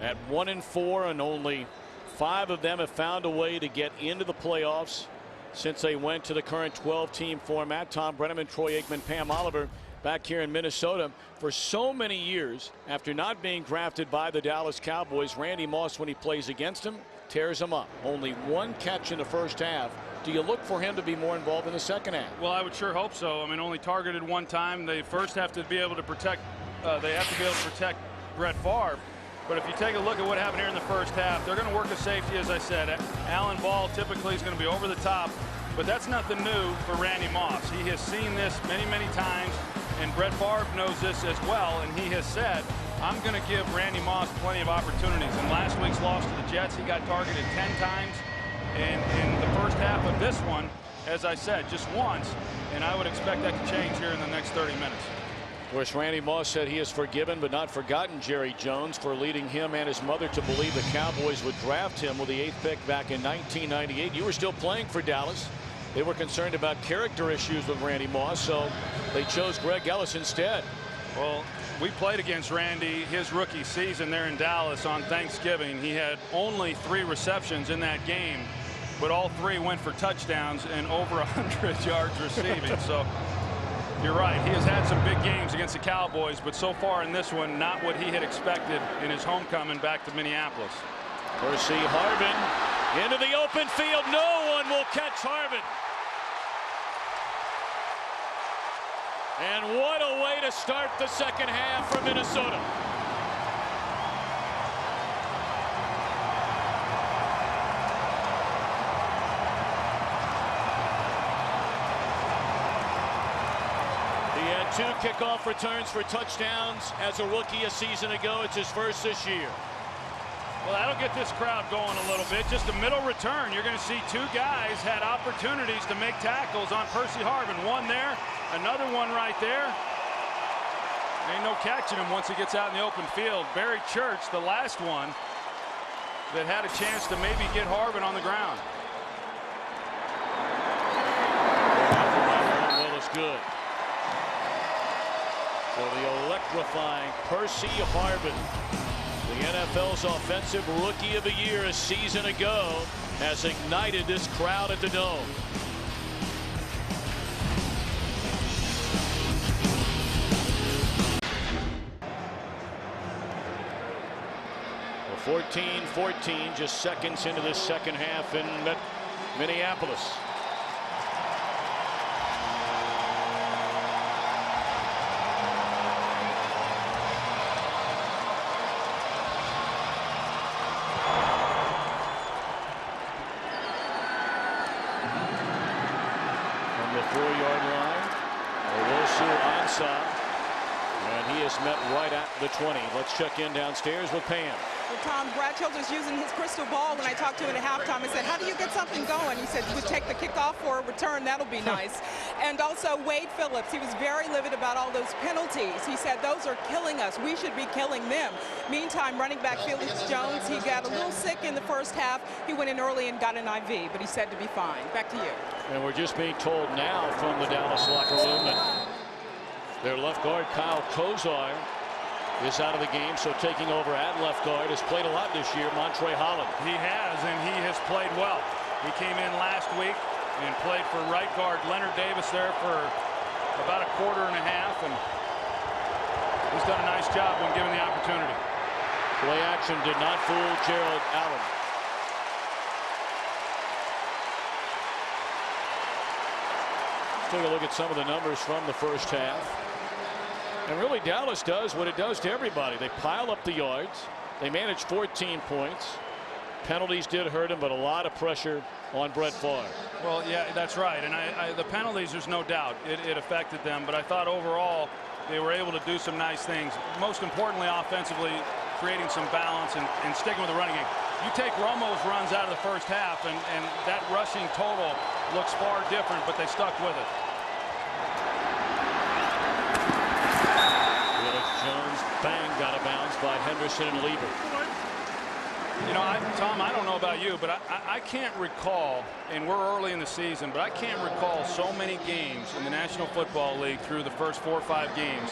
S1: at 1-4, and only 5 of them have found a way to get into the playoffs since they went to the current 12-team format. Tom Brenneman, Troy Aikman, Pam Oliver back here in Minnesota. For so many years, after not being drafted by the Dallas Cowboys, Randy Moss, when he plays against them, tears them up. Only 1 catch in the first half. Do you look for him to be more involved in the second half?
S2: Well, I would sure hope so. I mean, only targeted 1 time. They first have to be able to protect. They have to be able to protect Brett Favre. But if you take a look at what happened here in the first half, they're going to work a safety, as I said. Alan Ball typically is going to be over the top, but that's nothing new for Randy Moss. He has seen this many, many times, and Brett Favre knows this as well, and he has said I'm going to give Randy Moss plenty of opportunities. In last week's loss to the Jets, he got targeted 10 times. And in the first half of this one, as I said, just once. And I would expect that to change here in the next 30 minutes.
S1: Of course, Randy Moss said he has forgiven but not forgotten Jerry Jones for leading him and his mother to believe the Cowboys would draft him with the 8th pick back in 1998. You were still playing for Dallas. They were concerned about character issues with Randy Moss, so they chose Greg Ellis instead.
S2: Well, we played against Randy his rookie season there in Dallas on Thanksgiving. He had only 3 receptions in that game, but all 3 went for touchdowns and over 100 yards receiving. So you're right. He has had some big games against the Cowboys, but so far in this one, not what he had expected in his homecoming back to Minneapolis.
S1: Percy Harvin into the open field. No one will catch Harvin. And what a way to start the second half for Minnesota. He had 2 kickoff returns for touchdowns as a rookie a season ago. It's his first this year.
S2: Well, that'll get this crowd going a little bit. Just a middle return. You're going to see 2 guys had opportunities to make tackles on Percy Harvin. One there, another one right there. Ain't no catching him once he gets out in the open field. Barry Church, the last one that had a chance to maybe get Harvin on the ground.
S1: Well, it's good. So the electrifying Percy Harvin, the NFL's Offensive Rookie of the Year a season ago, has ignited this crowd at the Dome. Well, 14-14, just seconds into this second half in Minneapolis. And he is met right at the 20. Let's check in downstairs with Pam.
S3: Well, Tom, Brad Childress using his crystal ball. When I talked to him at halftime, I said, how do you get something going? He said, you would take the kickoff for a return. That'll be nice. And also Wade Phillips, he was very livid about all those penalties. He said, those are killing us. We should be killing them. Meantime, running back Felix Jones, he got a little sick in the first half. He went in early and got an IV, but he said to be fine. Back to you.
S1: And we're just being told now from the Dallas locker room that their left guard, Kyle Kozar, is out of the game, so taking over at left guard has played a lot this year, Montre Holland.
S2: He has, and he has played well. He came in last week and played for right guard Leonard Davis there for about a quarter and a half, and he's done a nice job when given the opportunity.
S1: Play action did not fool Gerald Allen. Let's take a look at some of the numbers from the first half. And really, Dallas does what it does to everybody. They pile up the yards. They manage 14 points. Penalties did hurt him, but a lot of pressure on Brett Favre.
S2: Well, yeah, that's right. And the penalties, there's no doubt it affected them. But I thought overall they were able to do some nice things. Most importantly, offensively, creating some balance and sticking with the running game. You take Romo's runs out of the first half, and that rushing total looks far different, but they stuck with it.
S1: Jones, bang, got a bounce by Henderson and Lieber.
S2: You know, Tom, I don't know about you, but I can't recall, and we're early in the season, but I can't recall so many games in the National Football League through the first 4 or 5 games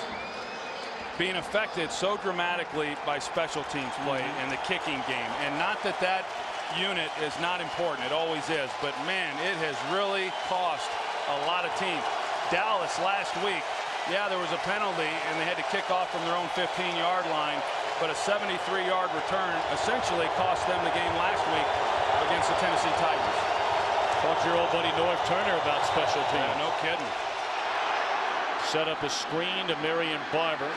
S2: being affected so dramatically by special teams play and the kicking game. And not that that unit is not important, it always is, but man, it has really cost a lot of teams. Dallas last week, yeah, there was a penalty and they had to kick off from their own 15-yard line, but a 73-yard return essentially cost them the game last week against the Tennessee Titans.
S1: Talk to your old buddy Norv Turner about special teams.
S2: Yeah, no kidding.
S1: Set up a screen to Marion Barber.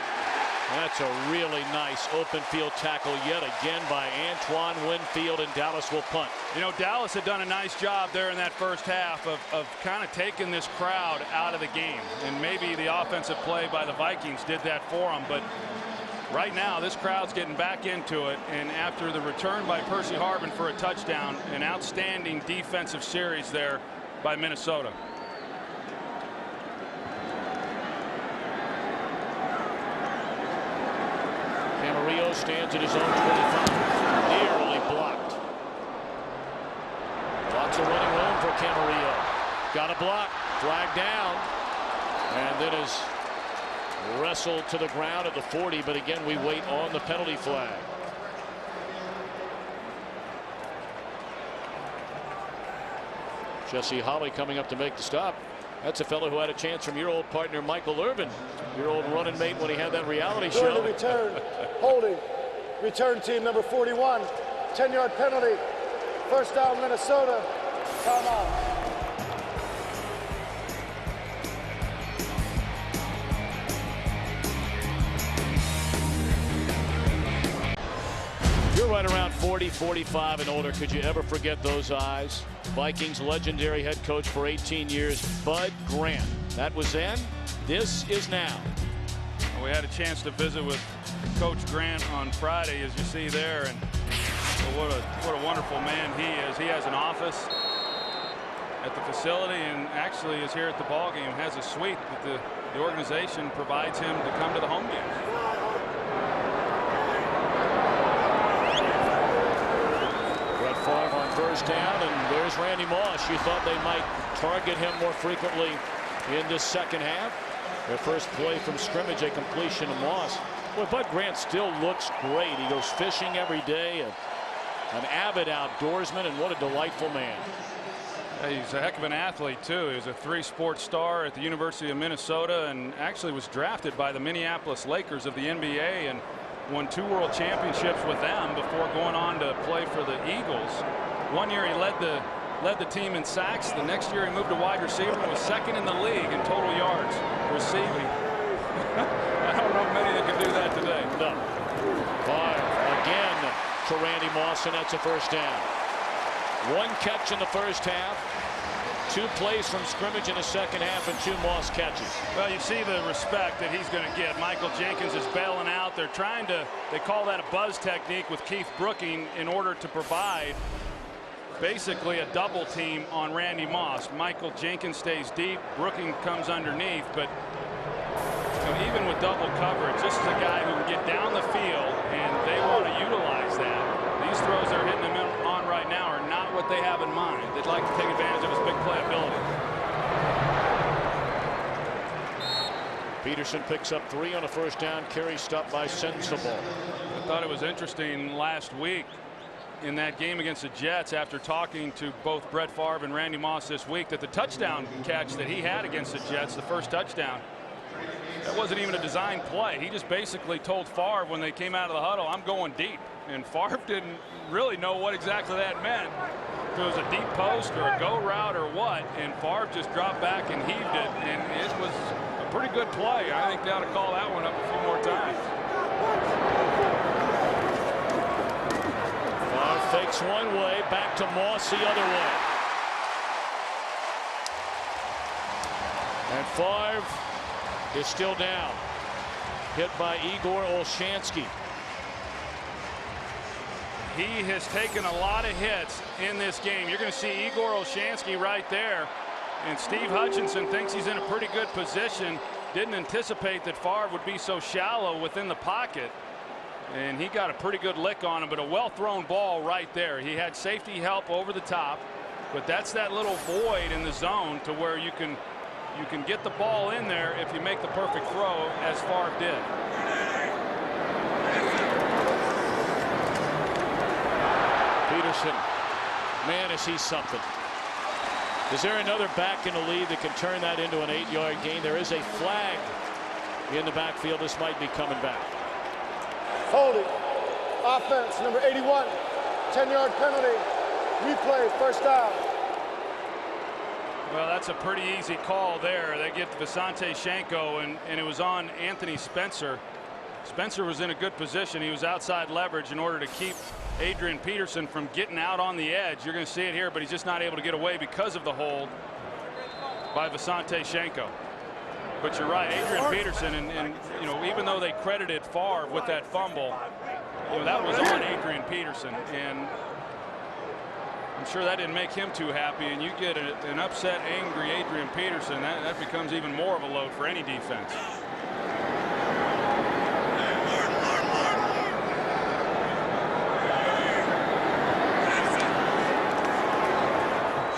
S1: That's a really nice open field tackle yet again by Antoine Winfield, and Dallas will punt.
S2: You know, Dallas had done a nice job there in that first half of kind of taking this crowd out of the game. And maybe the offensive play by the Vikings did that for them. But right now this crowd's getting back into it, and after the return by Percy Harvin for a touchdown, an outstanding defensive series there by Minnesota.
S1: Camarillo stands at his own 25. Nearly blocked. Lots of running room for Camarillo. Got a block. Flag down. And then is wrestled to the ground at the 40. But again, we wait on the penalty flag. Jesse Holley coming up to make the stop. That's a fellow who had a chance from your old partner Michael Irvin, your old running mate when he had that reality show.
S6: The return, holding, return team number 41, 10-yard penalty, first down Minnesota, timeout.
S1: You're right around 40, 45 and older. Could you ever forget those eyes? Vikings legendary head coach for 18 years, Bud Grant. That was then. This is now.
S2: We had a chance to visit with Coach Grant on Friday, as you see there, and what a wonderful man he is. He has an office at the facility and actually is here at the ball game. Has a suite that the organization provides him to come to the home games.
S1: On first down, and there's Randy Moss. You thought they might target him more frequently in this second half. Their first play from scrimmage, a completion to Moss. Boy, Bud Grant still looks great. He goes fishing every day, an avid outdoorsman, and what a delightful man.
S2: He's a heck of an athlete too. He was a 3-sport star at the University of Minnesota and actually was drafted by the Minneapolis Lakers of the NBA and won 2 world championships with them before going on to play for the Eagles. One year he led the team in sacks. The next year he moved to wide receiver and was second in the league in total yards receiving. I don't know many that can do that today.
S1: No. 5 again to Randy Moss, and that's a first down. 1 catch in the first half. 2 plays from scrimmage in the second half and 2 Moss catches.
S2: Well, you see the respect that he's going to get. Michael Jenkins is bailing out. They're trying to, they call that a buzz technique with Keith Brooking in order to provide basically a double team on Randy Moss. Michael Jenkins stays deep. Brooking comes underneath. But even with double coverage, this is a guy who can get down the field, and they want to utilize that. These throws they're hitting him on right now are not what they have in mind. They'd like to take advantage of his big play ability.
S1: Peterson picks up 3 on a first down carry, stopped by Sensabaugh.
S2: I thought it was interesting last week in that game against the Jets, after talking to both Brett Favre and Randy Moss this week, that the touchdown catch that he had against the Jets, the first touchdown, that wasn't even a design play. He just basically told Favre when they came out of the huddle, I'm going deep. And Favre didn't really know what exactly that meant. If it was a deep post or a go route or what. And Favre just dropped back and heaved it. And it was a pretty good play. I think they ought to call that one up a few more times.
S1: Favre fakes one way, back to Moss the other way. And Favre is still down. Hit by Igor Olshansky.
S2: He has taken a lot of hits in this game. You're going to see Igor Olshansky right there. And Steve Hutchinson thinks he's in a pretty good position. Didn't anticipate that Favre would be so shallow within the pocket. And he got a pretty good lick on him, but a well-thrown ball right there. He had safety help over the top, but that's that little void in the zone to where you can get the ball in there if you make the perfect throw, as Favre did.
S1: Peterson, man, is he something. Is there another back in the league that can turn that into an 8-yard gain? There is a flag in the backfield. This might be coming back.
S6: Holding. Offense, number 81. 10-yard penalty. Replay, first down.
S2: Well, that's a pretty easy call there. They get Visanthe Shiancoe, and it was on Anthony Spencer. Spencer was in a good position. He was outside leverage in order to keep Adrian Peterson from getting out on the edge. You're going to see it here, but he's just not able to get away because of the hold by Visanthe Shiancoe. But you're right, Adrian Peterson, and you know, even though they credited Favre with that fumble, you know, that was on Adrian Peterson, and I'm sure that didn't make him too happy. And you get an upset, angry Adrian Peterson, that becomes even more of a load for any defense.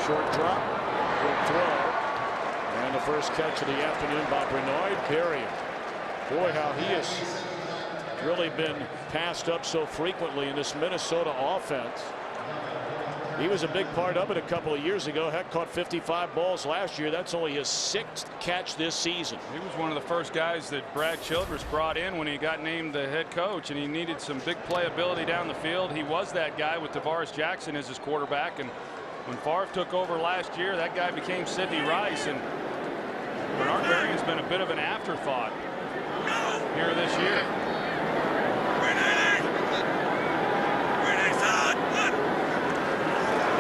S1: Short drop, good throw. And the first catch of the afternoon by Bernard Berrian. Boy, how he has really been passed up so frequently in this Minnesota offense. He was a big part of it a couple of years ago. Heck, caught 55 balls last year. That's only his 6th catch this season.
S2: He was one of the first guys that Brad Childress brought in when he got named the head coach, and he needed some big playability down the field. He was that guy with Tavares Jackson as his quarterback, and when Favre took over last year, that guy became Sidney Rice, and Bernard Berrian's been a bit of an afterthought here this year.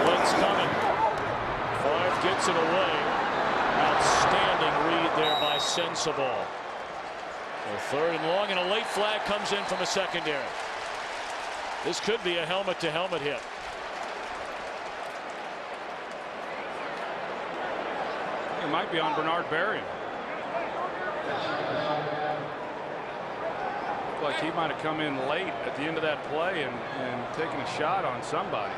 S1: Blitz coming. Favre gets it away. Outstanding read there by Sensabaugh. So 3rd and long, and a late flag comes in from a secondary. This could be a helmet-to-helmet hit.
S2: It might be on Bernard Berrian. Looked like he might have come in late at the end of that play and taken a shot on somebody.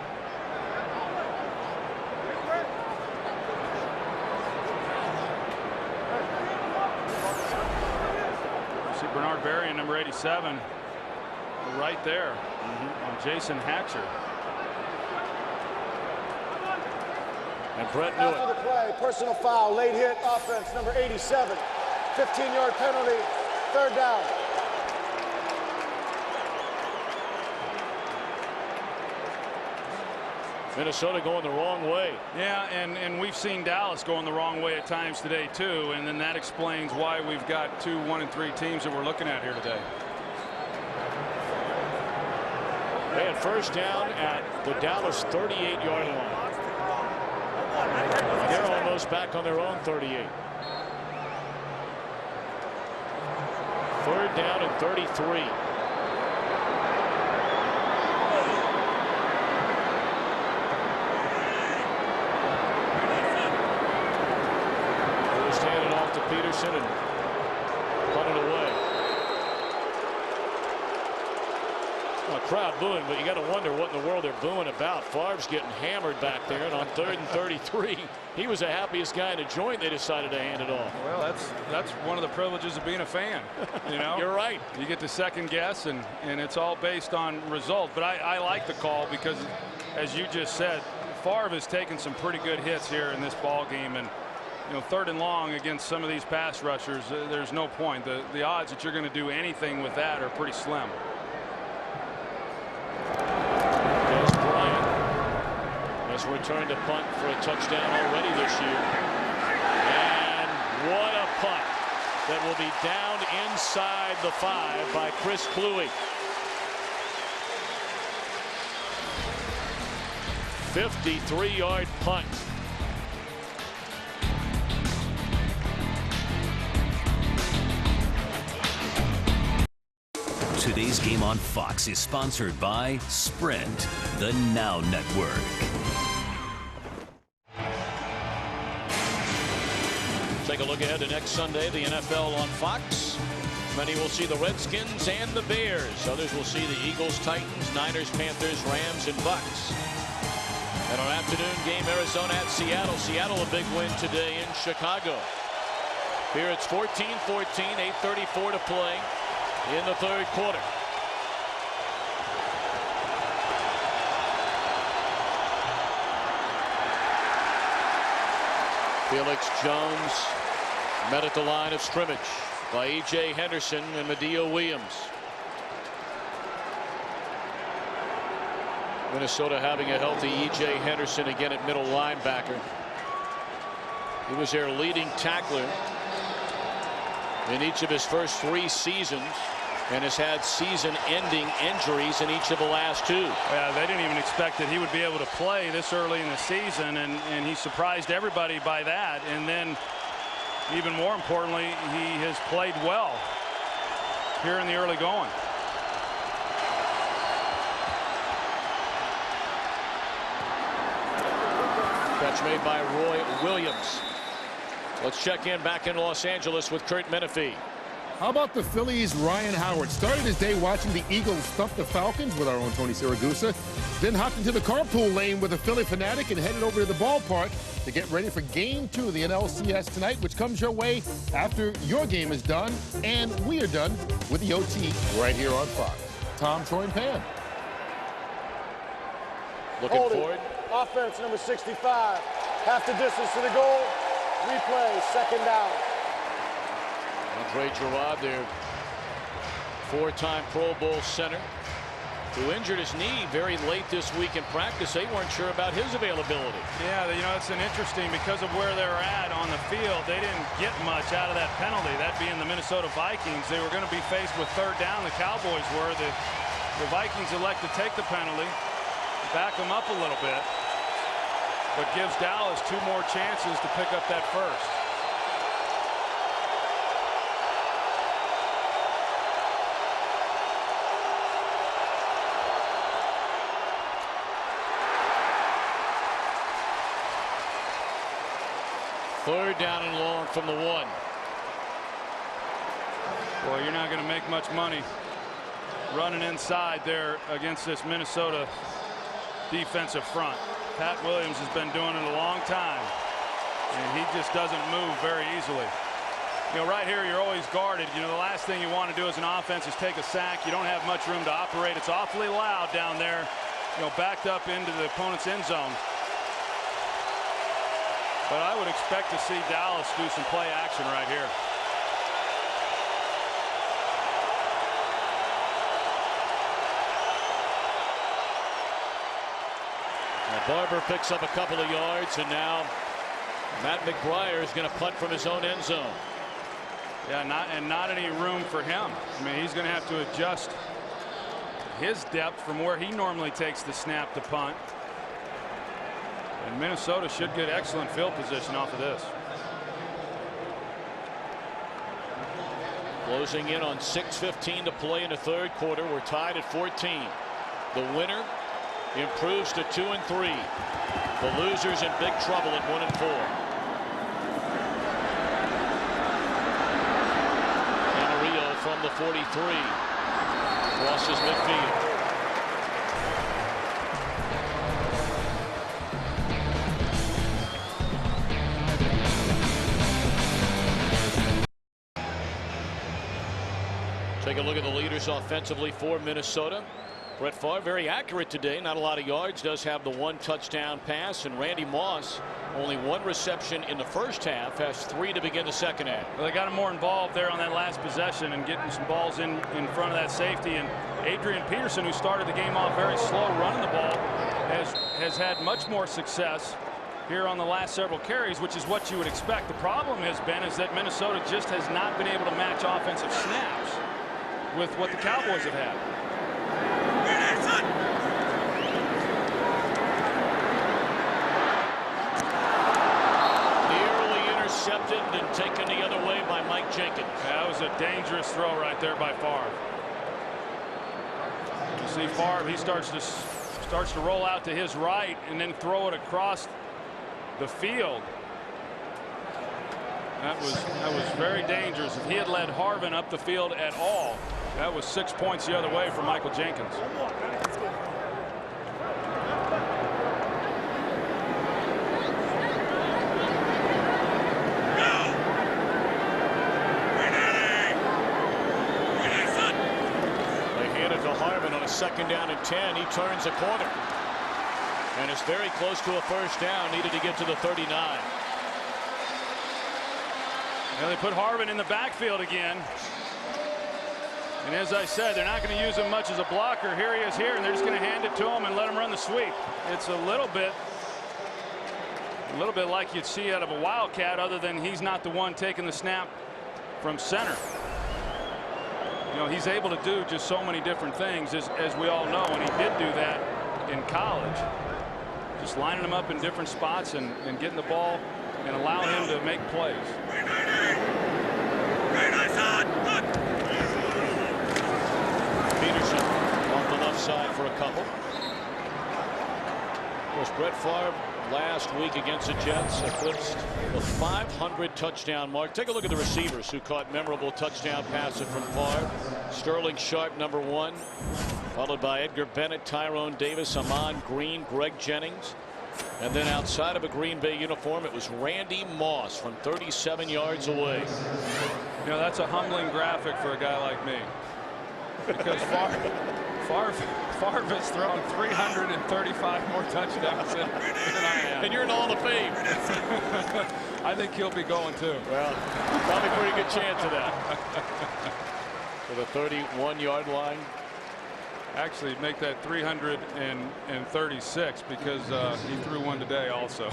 S2: You see Bernard Berrian, number 87, right there on Jason Hatcher.
S1: And Brett knew
S6: After the play, personal foul, late hit, offense, number 87. 15-yard penalty, 3rd down.
S1: Minnesota going the wrong way.
S2: Yeah, and we've seen Dallas going the wrong way at times today too, and then that explains why we've got 2 1-3 teams that we're looking at here today.
S1: They had first down at the Dallas 38-yard line. They're almost back on their own 38. 3rd down and 33. Just handed off to Peterson and punted away. Well, crowd booing, but you got to wonder what in the world they're booing about. Favre's getting hammered back there, and on 3rd and 33, he was the happiest guy in the joint. They decided to hand it off.
S2: Well, that's one of the privileges of being a fan. You know,
S1: you're right.
S2: You get to second guess, and it's all based on result. But I like the call because, as you just said, Favre has taken some pretty good hits here in this ball game, and you know, 3rd and long against some of these pass rushers, there's no point. The odds that you're going to do anything with that are pretty slim.
S1: Has returned to punt for a touchdown already this year. And what a punt that will be down inside the 5 by Chris Kluwe. 53-yard punt.
S4: Today's game on Fox is sponsored by Sprint, the Now Network.
S1: Take a look ahead to next Sunday, the NFL on Fox. Many will see the Redskins and the Bears. Others will see the Eagles, Titans, Niners, Panthers, Rams, and Bucks. And our afternoon game, Arizona at Seattle. Seattle a big win today in Chicago. Here it's 14-14, 8:34 to play in the 3rd quarter. Felix Jones met at the line of scrimmage by E.J. Henderson and Madieu Williams. Minnesota having a healthy E.J. Henderson again at middle linebacker. He was their leading tackler in each of his first 3 seasons and has had season-ending injuries in each of the last 2.
S2: Yeah, they didn't even expect that he would be able to play this early in the season, and he surprised everybody by that. And then even more importantly, he has played well here in the early going.
S1: Catch made by Roy Williams. Let's check in back in Los Angeles with Curt Menefee.
S5: How about the Phillies' Ryan Howard? Started his day watching the Eagles thump the Falcons with our own Tony Siragusa. Then hopped into the carpool lane with a Philly fanatic and headed over to the ballpark to get ready for Game 2 of the NLCS tonight, which comes your way after your game is done. And we are done with the OT right here on Fox. Tom, Troy, and Pam.
S1: Looking forward.
S6: Offense number 65. Half the distance to the goal. Replay, second down.
S1: Andre Gerard, their four-time Pro Bowl center, who injured his knee very late this week in practice. They weren't sure about his availability.
S2: Yeah, you know, it's an interesting because of where they're at on the field. They didn't get much out of that penalty, that being the Minnesota Vikings. They were going to be faced with third down. The Cowboys were. The Vikings elect to take the penalty, back them up a little bit, but gives Dallas 2 more chances to pick up that first.
S1: Third down and long from the 1.
S2: Well, you're not going to make much money running inside there against this Minnesota defensive front. Pat Williams has been doing it a long time, and he just doesn't move very easily. You know, right here you're always guarded. You know, the last thing you want to do as an offense is take a sack. You don't have much room to operate. It's awfully loud down there, you know, backed up into the opponent's end zone. But I would expect to see Dallas do some play action right here.
S1: Barber picks up a couple of yards, and now Matt McBriar is going to punt from his own end zone.
S2: Yeah, not any room for him. I mean, he's going to have to adjust his depth from where he normally takes the snap to punt. And Minnesota should get excellent field position off of this.
S1: Closing in on 6:15 to play in the third quarter. We're tied at 14. The winner improves to 2-3. The losers in big trouble at 1-4. Camarillo from the 43 crosses midfield. Take a look at the leaders offensively for Minnesota. Brett Favre very accurate today, not a lot of yards, does have the 1 touchdown pass, and Randy Moss only 1 reception in the first half, has 3 to begin the second half.
S2: Well, they got him more involved there on that last possession and getting some balls in front of that safety. And Adrian Peterson, who started the game off very slow running the ball, has had much more success here on the last several carries, which is what you would expect. The problem has been is that Minnesota just has not been able to match offensive snaps with what the Cowboys have had.
S1: Nearly intercepted and taken the other way by Mike Jenkins.
S2: That was a dangerous throw right there by Favre. You see Favre, he starts to roll out to his right and then throw it across the field. That was very dangerous. If he had led Harvin up the field at all, that was 6 points the other way for Michael Jenkins.
S1: They hand it to Harvin on a 2nd down and 10. He turns the corner. And it's very close to a first down, needed to get to the 39.
S2: Well, they put Harvin in the backfield again. And as I said, they're not going to use him much as a blocker. Here he is here, and they're just going to hand it to him and let him run the sweep. It's a little bit like you'd see out of a Wildcat, other than he's not the one taking the snap from center. You know, he's able to do just so many different things, as we all know, and he did do that in college. Just lining him up in different spots and getting the ball and allow him to make plays.
S1: side for a couple. Of course, Brett Favre last week against the Jets eclipsed the 500 touchdown mark. Take a look at the receivers who caught memorable touchdown passes from Favre. Sterling Sharp, #1, followed by Edgar Bennett, Tyrone Davis, Amon Green, Greg Jennings. And then outside of a Green Bay uniform, it was Randy Moss from 37 yards away.
S2: You know, that's a humbling graphic for a guy like me, because Favre has thrown 335 more touchdowns than I have.
S1: And you're in the Hall of Fame.
S2: I think he'll be going too.
S1: Well, probably a pretty good chance of that. To the 31-yard line.
S2: Actually, make that 336 because he threw one today also.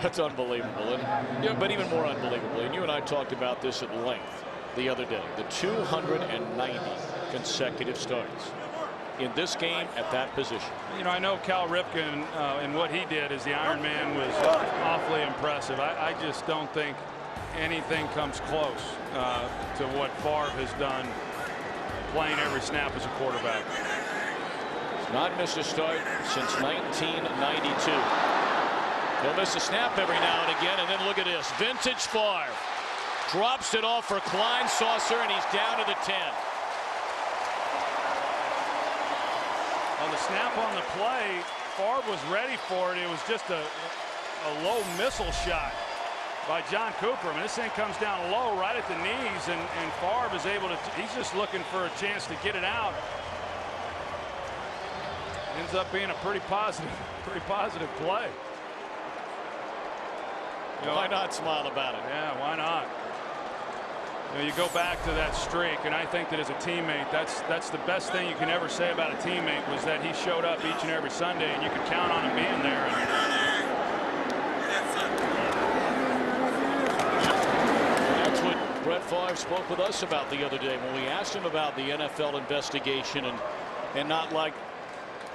S1: That's unbelievable. And, yeah, but even more unbelievable, and you and I talked about this at length the other day, the 290 consecutive starts in this game at that position.
S2: You know, I know Cal Ripken and what he did as the Iron Man was awfully impressive. I just don't think anything comes close to what Favre has done playing every snap as a quarterback.
S1: He's not missed a start since 1992. He'll miss a snap every now and again, and then look at this. Vintage Favre drops it off for Kleinsasser, and he's down to the 10.
S2: On the snap on the play, Favre was ready for it. It was just a low missile shot by John Cooper. I mean, this thing comes down low right at the knees, and Favre is able to, he's just looking for a chance to get it out. Ends up being a pretty positive play. You know,
S1: why not smile about it?
S2: Yeah, why not? You know, you go back to that streak, and I think that as a teammate, that's the best thing you can ever say about a teammate, was that he showed up each and every Sunday, and you could count on him being there.
S1: That's what Brett Favre spoke with us about the other day when we asked him about the NFL investigation and not like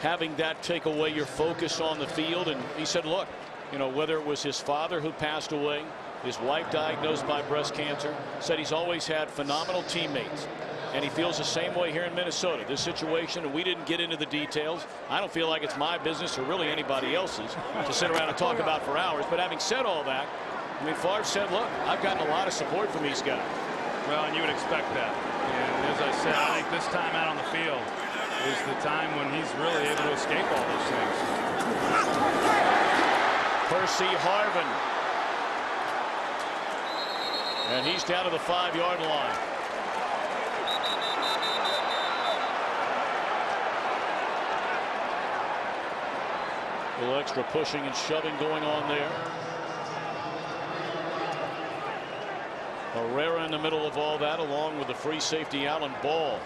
S1: having that take away your focus on the field. And he said, look, you know, whether it was his father who passed away, his wife diagnosed by breast cancer, said he's always had phenomenal teammates, and he feels the same way here in Minnesota. This situation, and we didn't get into the details. I don't feel like it's my business or really anybody else's to sit around and talk about for hours. But having said all that, I mean, Favre said, look, I've gotten a lot of support from these guys.
S2: Well, and you would expect that. And as I said, I think this time out on the field is the time when he's really able to escape all those things.
S1: Percy Harvin. And he's down to the 5-yard line. A little extra pushing and shoving going on there. Herrera in the middle of all that, along with the free safety Alan Ball.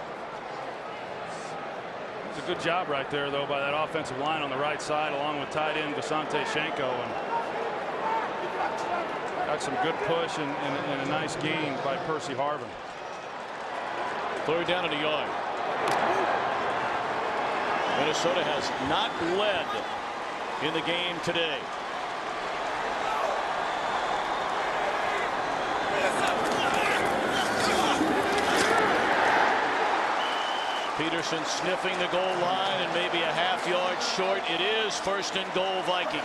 S2: It's a good job right there, though, by that offensive line on the right side, along with tight end Visanthe Shiancoe. And got some good push and a nice gain by Percy Harvin.
S1: 3rd down and a yard. Minnesota has not led in the game today. Peterson sniffing the goal line and maybe a half-yard short. It is 1st and goal, Vikings.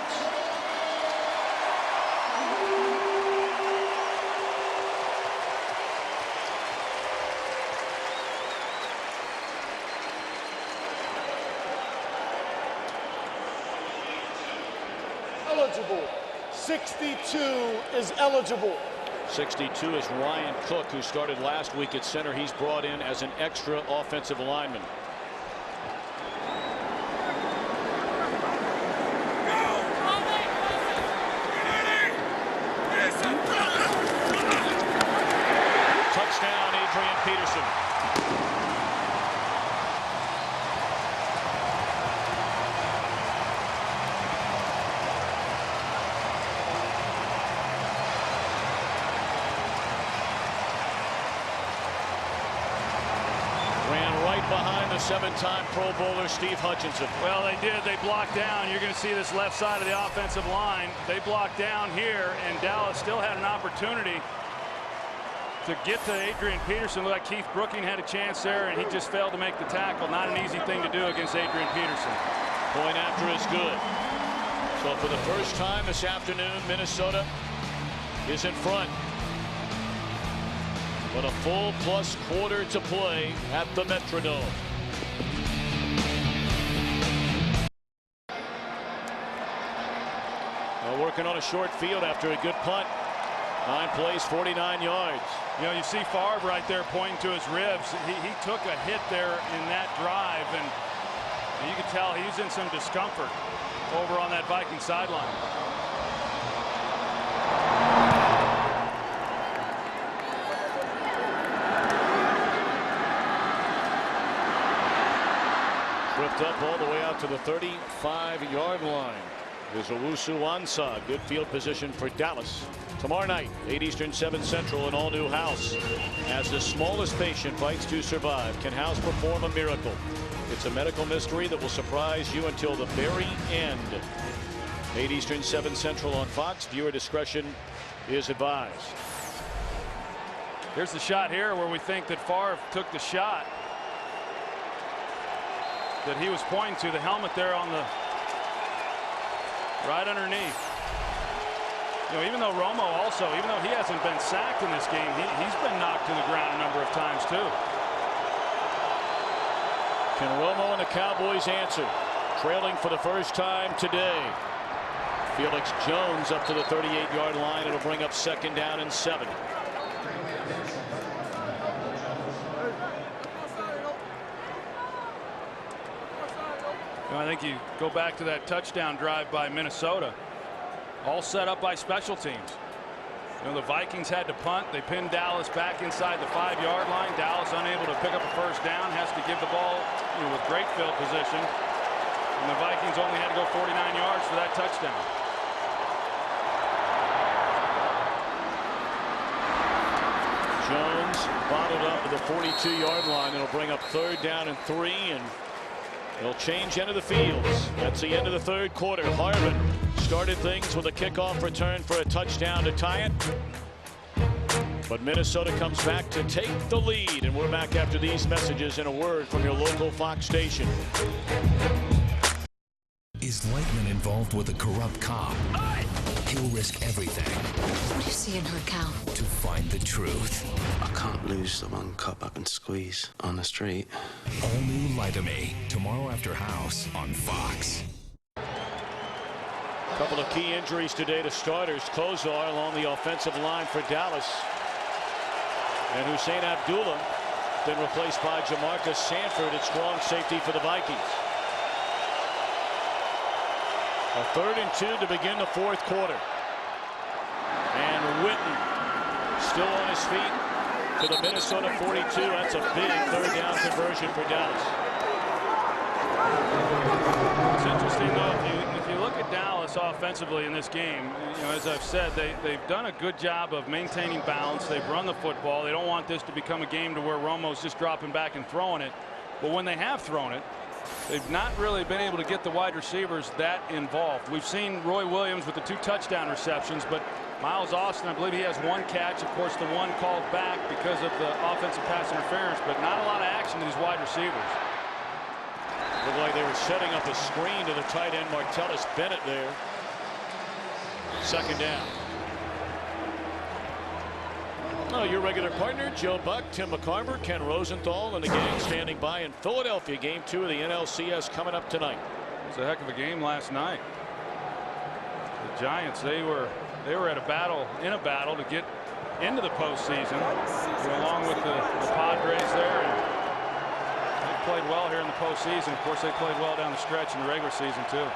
S6: Eligible. 62 is eligible.
S1: 62 is Ryan Cook, who started last week at center. He's brought in as an extra offensive lineman. Touchdown, Adrian Peterson. Behind the 7-time Pro Bowler Steve Hutchinson.
S2: Well, they did. They blocked down. You're going to see this left side of the offensive line. They blocked down here, and Dallas still had an opportunity to get to Adrian Peterson. Looked like Keith Brooking had a chance there, and he just failed to make the tackle. Not an easy thing to do against Adrian Peterson.
S1: Point after is good. So for the first time this afternoon, Minnesota is in front. But a full plus quarter to play at the Metrodome. Working on a short field after a good punt. 9 plays, 49 yards.
S2: You know, you see Favre right there pointing to his ribs. He took a hit there in that drive, and you could tell he's in some discomfort over on that Viking sideline.
S1: Tripped up all the way out to the 35-yard line. There's Owusu-Ansah. Good field position for Dallas. Tomorrow night, 8 Eastern, 7 Central, an all-new House. As the smallest patient fights to survive, can House perform a miracle? It's a medical mystery that will surprise you until the very end. 8 Eastern, 7 Central on Fox. Viewer discretion is advised.
S2: Here's the shot here where we think that Favre took the shot that he was pointing to. The helmet there on the right underneath. You know, even though Romo also, even though he hasn't been sacked in this game, he's been knocked to the ground a number of times too.
S1: Can Romo and the Cowboys answer? Trailing for the first time today. Felix Jones up to the 38-yard line. It'll bring up 2nd down and 7.
S2: I think you go back to that touchdown drive by Minnesota, all set up by special teams. You know, the Vikings had to punt. They pinned Dallas back inside the 5-yard line. Dallas unable to pick up a first down, has to give the ball, you know, with great field position. And the Vikings only had to go 49 yards for that touchdown.
S1: Jones bottled up to the 42-yard line. It'll bring up 3rd down and 3, and it'll change end of the fields. That's the end of the 3rd quarter. Harvin started things with a kickoff return for a touchdown to tie it. But Minnesota comes back to take the lead, and we're back after these messages and a word from your local Fox station.
S11: Is Lightman involved with a corrupt cop? He'll risk everything.
S12: What do you see in her, Cal?
S11: To find the truth.
S13: I can't lose the one cop I can squeeze on the street.
S11: All new Lie to Me, tomorrow after House on Fox.
S1: A couple of key injuries today to starters. Kozar along the offensive line for Dallas. And Hussein Abdullah been replaced by Jamarcus Sanford at strong safety for the Vikings. A 3rd and 2 to begin the 4th quarter. And Witten still on his feet to the Minnesota 42. That's a big 3rd down conversion for Dallas.
S2: It's interesting though, if you look at Dallas offensively in this game, you know, as I've said, they've done a good job of maintaining balance. They've run the football. They don't want this to become a game to where Romo's just dropping back and throwing it. But when they have thrown it, they've not really been able to get the wide receivers that involved. We've seen Roy Williams with the 2 touchdown receptions, but Miles Austin, I believe he has 1 catch. Of course, the 1 called back because of the offensive pass interference, but not a lot of action to these wide receivers.
S1: Looked like they were setting up a screen to the tight end Martellus Bennett there. 2nd down. Oh, your regular partner, Joe Buck, Tim McCarver, Ken Rosenthal, and the gang standing by in Philadelphia. Game 2 of the NLCS coming up tonight.
S2: It was a heck of a game last night. The Giants, they were at in a battle to get into the postseason, along with the Padres there. And they played well here in the postseason. Of course, they played well down the stretch in the regular season too.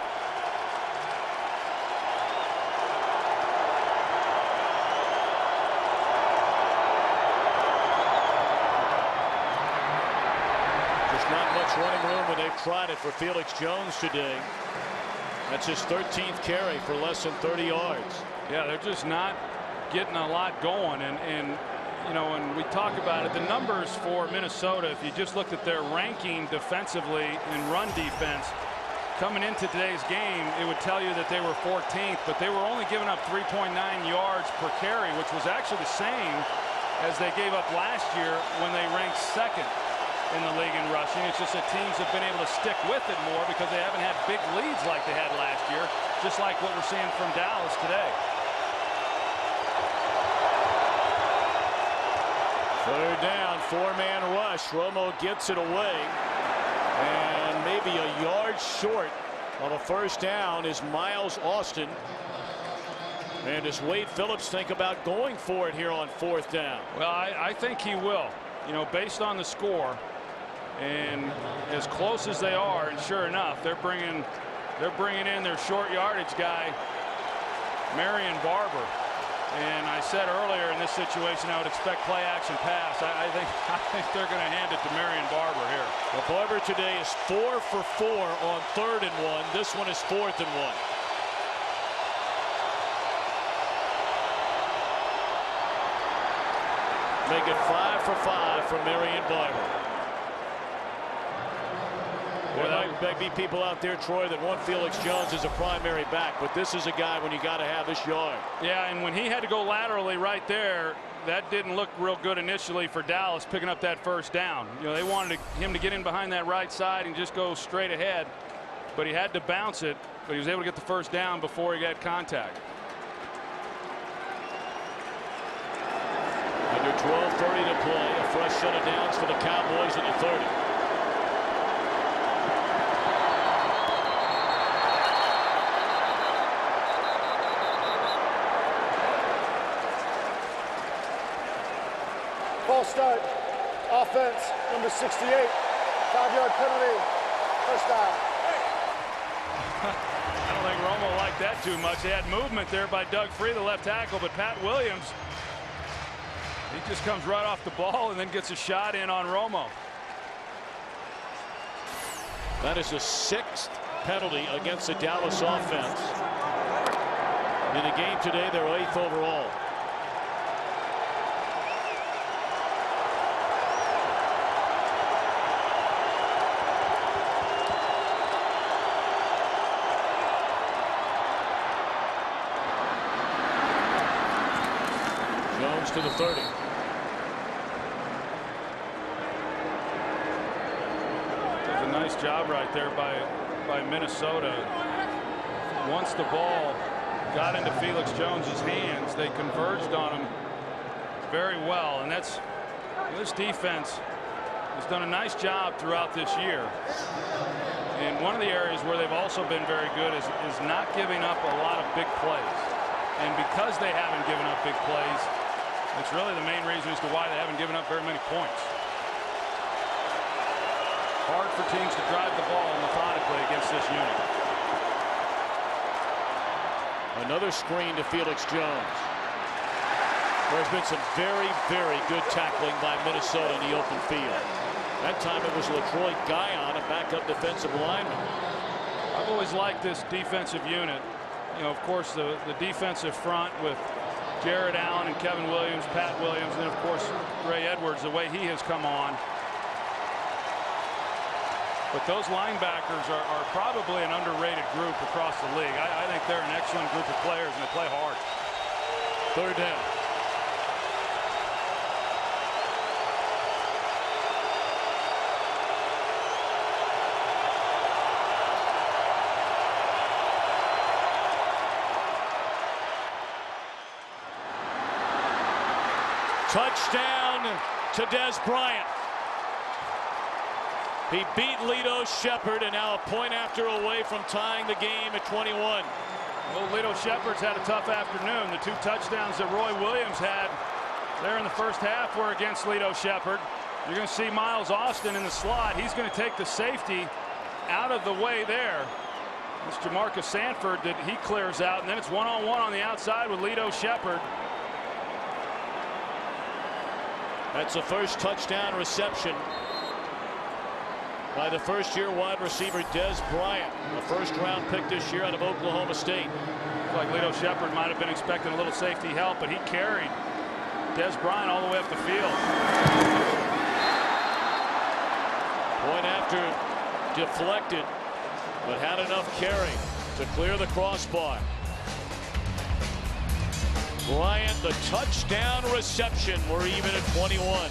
S1: Running room when they've tried it for Felix Jones today. That's his 13th carry for less than 30 yards.
S2: Yeah, they're just not getting a lot going. And you know, when we talk about it, the numbers for Minnesota, if you just looked at their ranking defensively in run defense coming into today's game, it would tell you that they were 14th, but they were only giving up 3.9 yards per carry, which was actually the same as they gave up last year when they ranked second in the league in rushing. It's just that teams have been able to stick with it more because they haven't had big leads like they had last year, just like what we're seeing from Dallas today.
S1: Third down, four-man rush. Romo gets it away, and maybe a yard short of a first down is Miles Austin. And does Wade Phillips think about going for it here on fourth down?
S2: Well, I think he will. You know, based on the score and as close as they are, and sure enough, they're bringing in their short yardage guy, Marion Barber. And I said earlier in this situation I would expect play action pass. I think they're going to hand it to Marion Barber here.
S1: Well, Barber today is 4 for 4 on 3rd and 1. This one is 4th and 1. Make it 5 for 5 for Marion Barber. There might be people out there, Troy, that want Felix Jones as a primary back, but this is a guy when you got to have this yard.
S2: Yeah, and when he had to go laterally right there, that didn't look real good initially for Dallas picking up that first down. You know, they wanted him to get in behind that right side and just go straight ahead, but he had to bounce it, but he was able to get the first down before he got contact.
S1: Under 12:30 to play, a fresh set of downs for the Cowboys at the 30.
S6: False start. Offense, number 68. 5-yard penalty. First down.
S2: I don't think Romo liked that too much. They had movement there by Doug Free, the left tackle, but Pat Williams, he just comes right off the ball and then gets a shot in on Romo.
S1: That is the 6th penalty against the Dallas offense. In the game today, they're 8th overall. Jones to the 30.
S2: Does a nice job right there by Minnesota. Once the ball got into Felix Jones's hands, they converged on him very well, and this defense has done a nice job throughout this year. And one of the areas where they've also been very good is not giving up a lot of big plays. And because they haven't given up big plays, it's really the main reason as to why they haven't given up very many points. Hard for teams to drive the ball methodically against this unit.
S1: Another screen to Felix Jones. There's been some very, very good tackling by Minnesota in the open field. That time it was LaTroy Guion, a backup defensive lineman.
S2: I've always liked this defensive unit. You know, of course, the defensive front with Jared Allen and Kevin Williams, Pat Williams, and of course Ray Edwards, the way he has come on. But those linebackers are probably an underrated group across the league. I think they're an excellent group of players, and they play hard.
S1: 3rd down. Touchdown to Dez Bryant. He beat Lito Shepherd, and now a point after away from tying the game at 21.
S2: Well, Lito Shepherd's had a tough afternoon. The 2 touchdowns that Roy Williams had there in the first half were against Lito Shepherd. You're going to see Miles Austin in the slot. He's going to take the safety out of the way there. It's Jamarcus Sanford that he clears out, and then it's one-on-one on the outside with Lito Shepherd.
S1: That's the first touchdown reception by the first-year wide receiver Dez Bryant, a first-round pick this year out of Oklahoma State.
S2: Looks like Lito Shepherd might have been expecting a little safety help, but he carried Dez Bryant all the way up the field.
S1: Point after deflected, but had enough carry to clear the crossbar. Bryant, the touchdown reception. We're even at 21.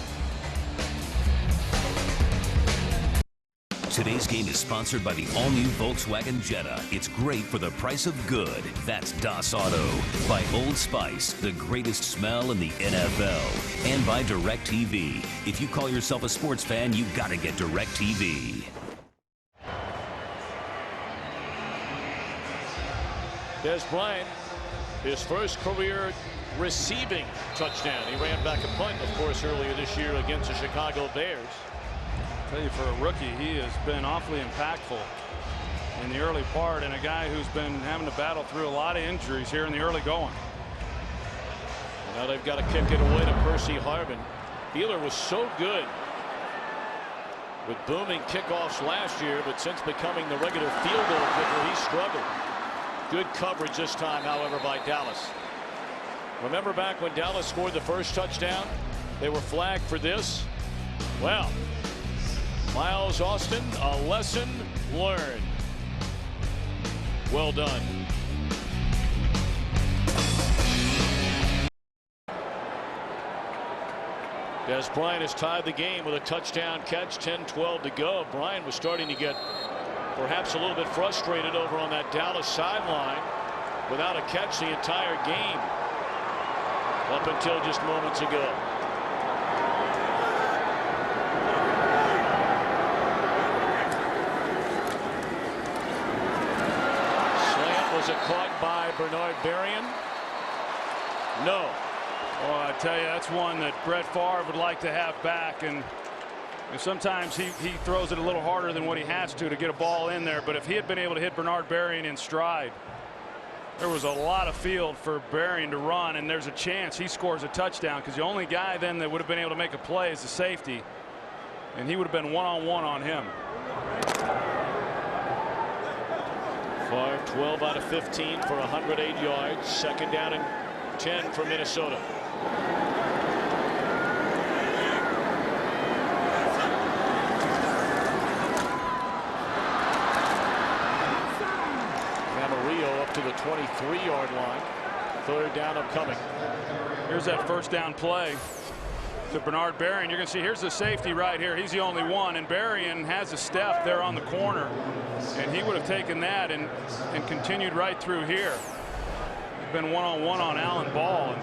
S4: Today's game is sponsored by the all-new Volkswagen Jetta. It's great for the price of good. That's Das Auto. By Old Spice, the greatest smell in the NFL. And by DirecTV. If you call yourself a sports fan, you gotta get DirecTV.
S1: Dez Bryant, his first career receiving touchdown. He ran back a punt, of course, earlier this year against the Chicago Bears.
S2: I tell you, for a rookie, he has been awfully impactful in the early part, and a guy who's been having to battle through a lot of injuries here in the early going.
S1: Now they've got to kick it away to Percy Harvin. Beeler was so good with booming kickoffs last year, but since becoming the regular field goal kicker, he struggled. Good coverage this time, however, by Dallas. Remember back when Dallas scored the first touchdown? They were flagged for this. Well, Miles Austin, a lesson learned. Well done. Dez Bryant has tied the game with a touchdown catch, 10-12 to go. Bryant was starting to get perhaps a little bit frustrated over on that Dallas sideline without a catch the entire game up until just moments ago. Slant, was it caught by Bernard Berrian? No.
S2: Well, I tell you, that's one that Brett Favre would like to have back, and sometimes he throws it a little harder than what he has to get a ball in there. But if he had been able to hit Bernard Berrian in stride, there was a lot of field for Berrian to run, and there's a chance he scores a touchdown, because the only guy then that would have been able to make a play is the safety, and he would have been one-on-one on him.
S1: Favre 12 out of 15 for 108 yards. Second down and 10 for Minnesota. Camarillo up to the 23-yard line. Third down upcoming.
S2: Here's that first down play to Bernard Berrian. You're going to see here's the safety right here. He's the only one, and Berrian has a step there on the corner, and he would have taken that and continued right through here. He's been one-on-one on Alan Ball, and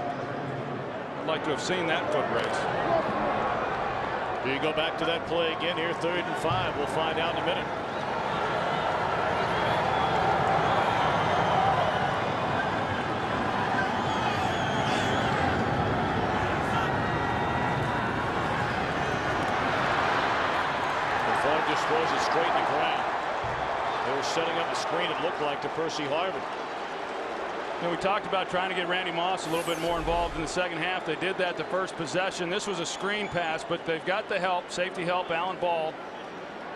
S2: I'd like to have seen that foot race.
S1: Do you go back to that play again here? 3rd and 5. We'll find out in a minute. Favre just throws it straight in the ground. They were setting up a screen, it looked like, to Percy Harvin.
S2: And we talked about trying to get Randy Moss a little bit more involved in the second half. They did that the first possession. This was a screen pass, but they've got the help, safety help, Alan Ball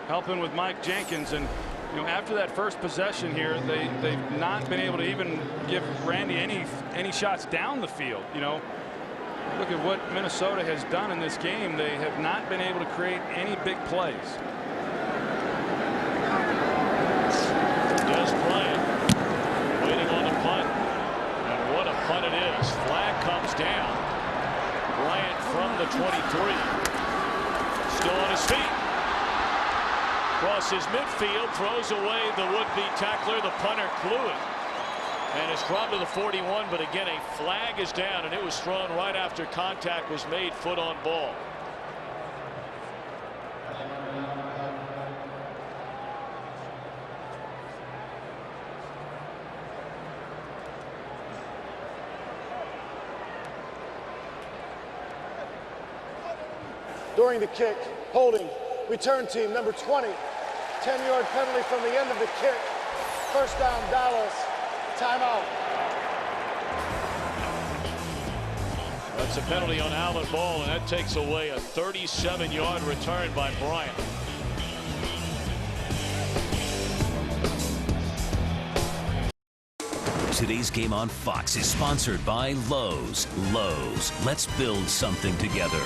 S2: helping with Mike Jenkins. And after that first possession here, they've not been able to even give Randy any shots down the field. Look at what Minnesota has done in this game. They have not been able to create any big plays.
S1: Dez Bryant waiting on the punt. What a punt it is. Flag comes down. Bryant from the 23. Still on his feet. Crosses midfield, throws away the would-be tackler. The punter blew it. And it's dropped to the 41, but again, a flag is down, and it was thrown right after contact was made, foot on ball.
S6: During the kick, holding, return team number 20. 10-yard penalty from the end of the kick. First down, Dallas. Timeout.
S1: That's a penalty on Alan Ball, and that takes away a 37-yard return by Bryant.
S4: Today's game on Fox is sponsored by Lowe's. Lowe's, let's build something together.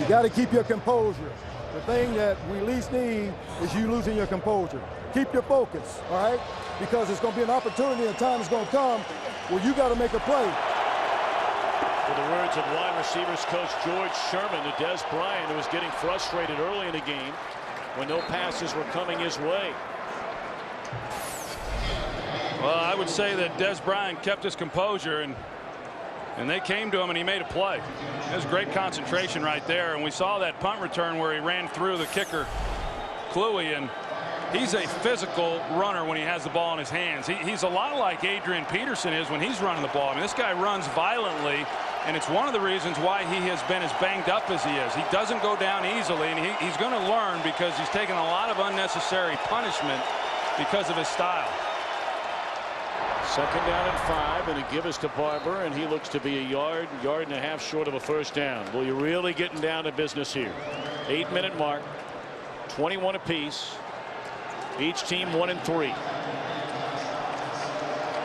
S14: You got to keep your composure. The thing that we least need is you losing your composure. Keep your focus, all right? because it's going to be an opportunity and time is going to come where you got to make a play.
S1: For the words of wide receivers coach George Sherman to Des Bryant, who was getting frustrated early in the game when no passes were coming his way.
S2: Well, I would say that Des Bryant kept his composure, and they came to him and he made a play. It was great concentration right there, and we saw that punt return where he ran through the kicker Kluwe, and he's a physical runner when he has the ball in his hands. He's a lot like Adrian Peterson is when he's running the ball. I mean, this guy runs violently, and it's one of the reasons why he has been as banged up as he is. He doesn't go down easily, and he's going to learn because he's taken a lot of unnecessary punishment because of his style.
S1: 2nd down and 5, and a give is to Barber, and he looks to be a yard and a half short of a first down. Well, you're really getting down to business here. 8-minute mark, 21 apiece. Each team 1-3.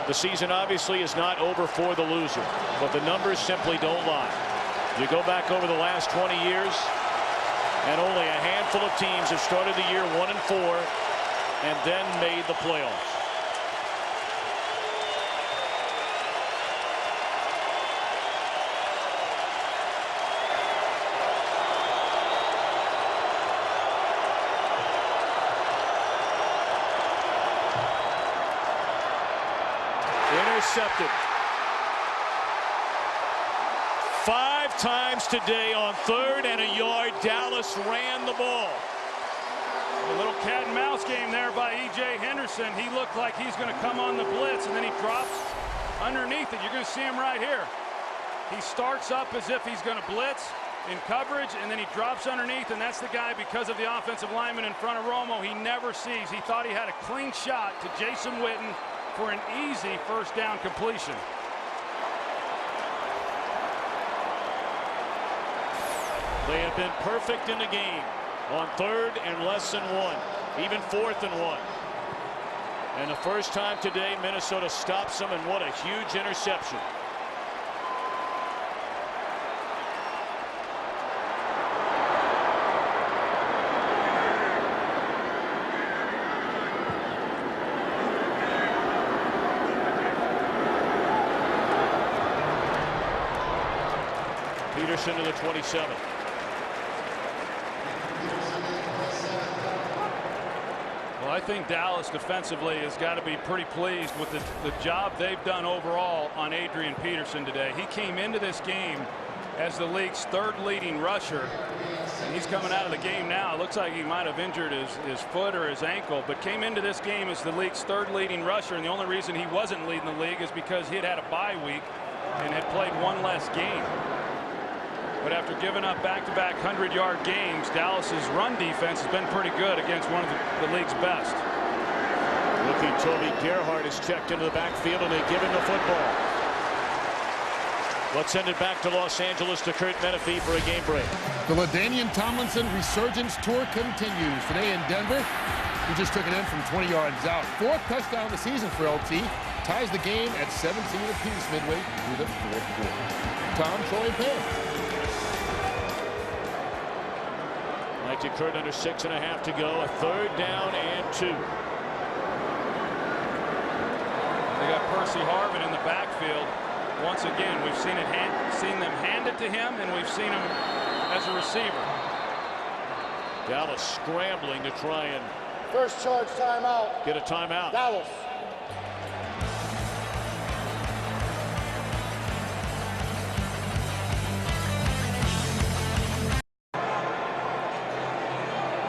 S1: The season obviously is not over for the loser, but the numbers simply don't lie. You go back over the last 20 years, and only a handful of teams have started the year 1-4 and then made the playoffs. Intercepted 5 times today on 3rd and a yard. Dallas ran the ball.
S2: A little cat and mouse game there by E.J. Henderson. He looked like he's going to come on the blitz, and then he drops underneath it. You're going to see him right here. He starts up as if he's going to blitz in coverage, and then he drops underneath, and that's the guy, because of the offensive lineman in front of Romo, he never sees. He thought he had a clean shot to Jason Witten for an easy first down completion.
S1: They have been perfect in the game on 3rd and less than 1, even 4th and 1. And the first time today Minnesota stops them, and what a huge interception. Peterson to the 27.
S2: Well, I think Dallas defensively has got to be pretty pleased with the job they've done overall on Adrian Peterson today. He came into this game as the league's 3rd leading rusher, and he's coming out of the game now. It looks like he might have injured his foot or his ankle, but came into this game as the league's 3rd leading rusher, and the only reason he wasn't leading the league is because he had a bye week and had played 1 less game. But after giving up back-to-back 100-yard games, Dallas's run defense has been pretty good against one of the league's best.
S1: Rookie Toby Gerhart is checked into the backfield, and they give him the football. Let's send it back to Los Angeles to Kurt Menefee for a game break.
S5: The LaDainian Tomlinson Resurgence Tour continues today in Denver. He just took it in from 20 yards out. 4th touchdown of the season for LT. Ties the game at 17 apiece midway through the 4th quarter. Tom, Troy, and Pam.
S1: Like to Kurt, under 6.5 to go. A 3rd down and 2.
S2: They got Percy Harvin in the backfield. Once again, we've seen them hand it to him, and we've seen him as a receiver.
S1: Dallas scrambling to try and
S6: first charge timeout.
S1: Get a timeout.
S6: Dallas.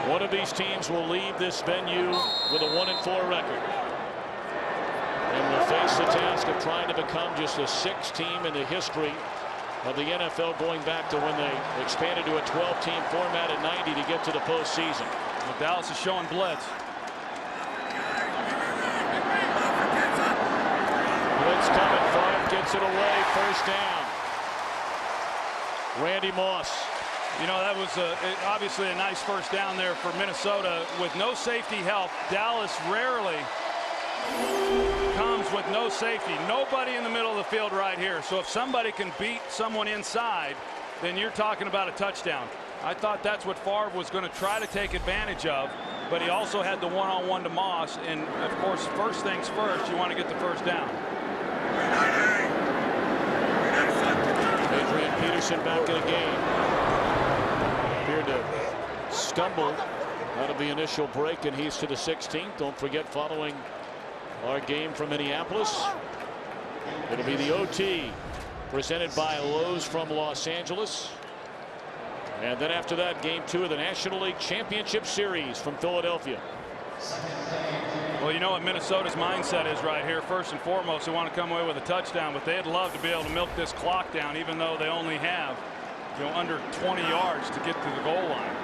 S1: One of these teams will leave this venue with a 1-4 record, and will face the task of trying to become just the 6th team in the history of the NFL, going back to when they expanded to a 12-team format in '90 to get to the postseason.
S2: Well, Dallas is showing blitz.
S1: Blitz coming. Favre gets it away. First down. Randy Moss.
S2: You know, that was obviously a nice first down there for Minnesota. With no safety help, Dallas rarely comes with no safety. Nobody in the middle of the field right here. So if somebody can beat someone inside, then you're talking about a touchdown. I thought that's what Favre was going to try to take advantage of, but he also had the one-on-one to Moss, and of course, first things first, you want to get the first down.
S1: Adrian Peterson back in the game. Appeared to stumble out of the initial break, and he's to the 16th. Don't forget, following our game from Minneapolis, it'll be the OT presented by Lowe's from Los Angeles. And then after that, game 2 of the National League Championship Series from Philadelphia.
S2: Well, you know what Minnesota's mindset is right here. First and foremost, they want to come away with a touchdown, but they'd love to be able to milk this clock down, even though they only have, under 20 yards to get to the goal line.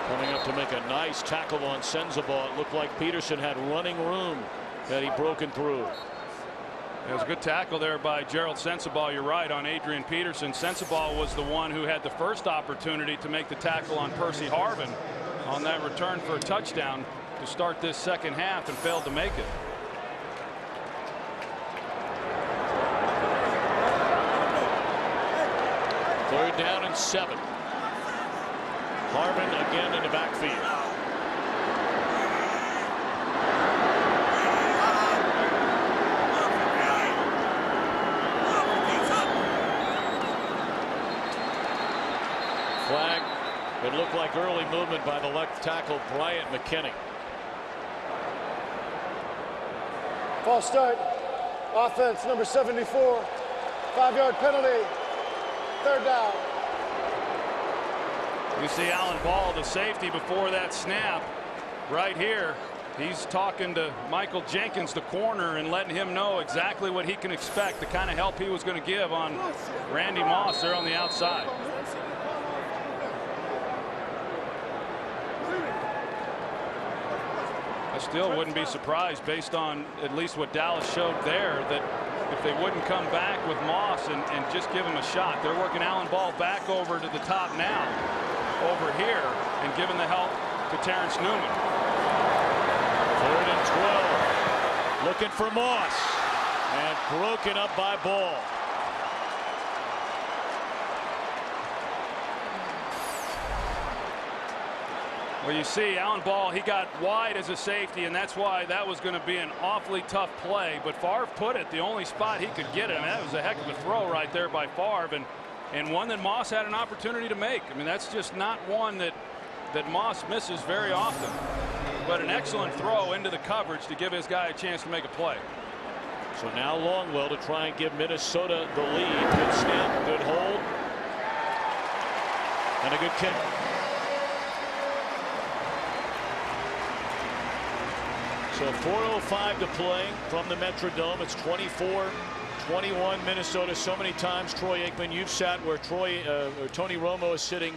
S1: Coming up to make a nice tackle on Sensabaugh. It looked like Peterson had running room that he broken through.
S2: It was a good tackle there by Gerald Sensabaugh. You're right on Adrian Peterson. Sensabaugh was the one who had the first opportunity to make the tackle on Percy Harvin on that return for a touchdown to start this second half and failed to make it.
S1: Third down and 7. Harvin again in the backfield. Flag. It looked like early movement by the left tackle Bryant McKinney.
S6: False start. Offense number 74. 5-yard penalty. Third down.
S2: You see Alan Ball, the safety, before that snap right here. He's talking to Michael Jenkins, the corner, and letting him know exactly what he can expect, the kind of help he was going to give on Randy Moss there on the outside. I still wouldn't be surprised, based on at least what Dallas showed there, that if they wouldn't come back with Moss and just give him a shot. They're working Alan Ball back over to the top now, over here, and giving the help to Terrence Newman.
S1: 3rd and 12. Looking for Moss, and broken up by Ball.
S2: Well, you see, Alan Ball, he got wide as a safety, and that's why that was going to be an awfully tough play. But Favre put it the only spot he could get it. I mean, that was a heck of a throw right there by Favre, and one that Moss had an opportunity to make. I mean, that's just not one that Moss misses very often. But an excellent throw into the coverage to give his guy a chance to make a play.
S1: So now Longwell to try and give Minnesota the lead. Good snap, good hold, and a good kick. So 4:05 to play from the Metrodome. It's 24-21 Minnesota. So many times, Troy Aikman, you've sat where Tony Romo is sitting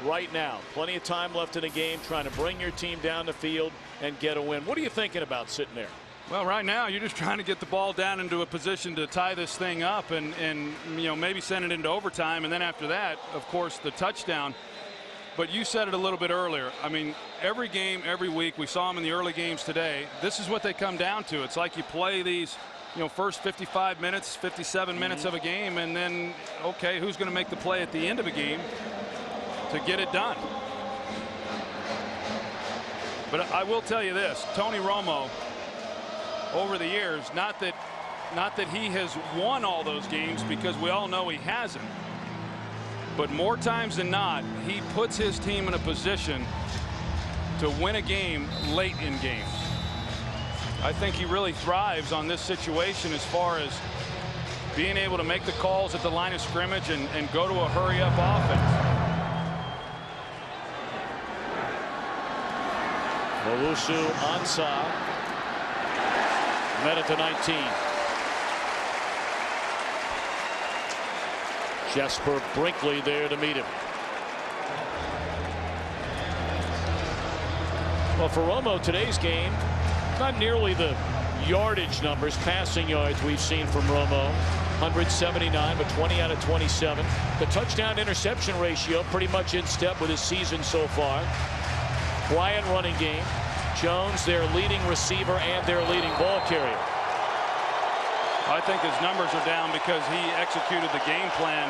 S1: right now. Plenty of time left in the game, trying to bring your team down the field and get a win. What are you thinking about sitting there?
S2: Well, right now you're just trying to get the ball down into a position to tie this thing up and maybe send it into overtime, and then after that, of course, the touchdown. But you said it a little bit earlier. I mean, every game, every week, we saw them in the early games today. This is what they come down to. It's like you play these, first 55 minutes, 57 minutes of a game, and then, okay, who's going to make the play at the end of a game to get it done? But I will tell you this, Tony Romo, over the years, not that he has won all those games, because we all know he hasn't. But more times than not, he puts his team in a position to win a game late in games. I think he really thrives on this situation as far as being able to make the calls at the line of scrimmage and go to a hurry-up offense.
S1: Owusu Ansah met at the 19. Jesper Brinkley there to meet him. Well, for Romo, today's game, not nearly the yardage numbers, passing yards we've seen from Romo. 179, but 20 out of 27. The touchdown interception ratio pretty much in step with his season so far. Quiet running game. Jones, their leading receiver and their leading ball carrier.
S2: I think his numbers are down because he executed the game plan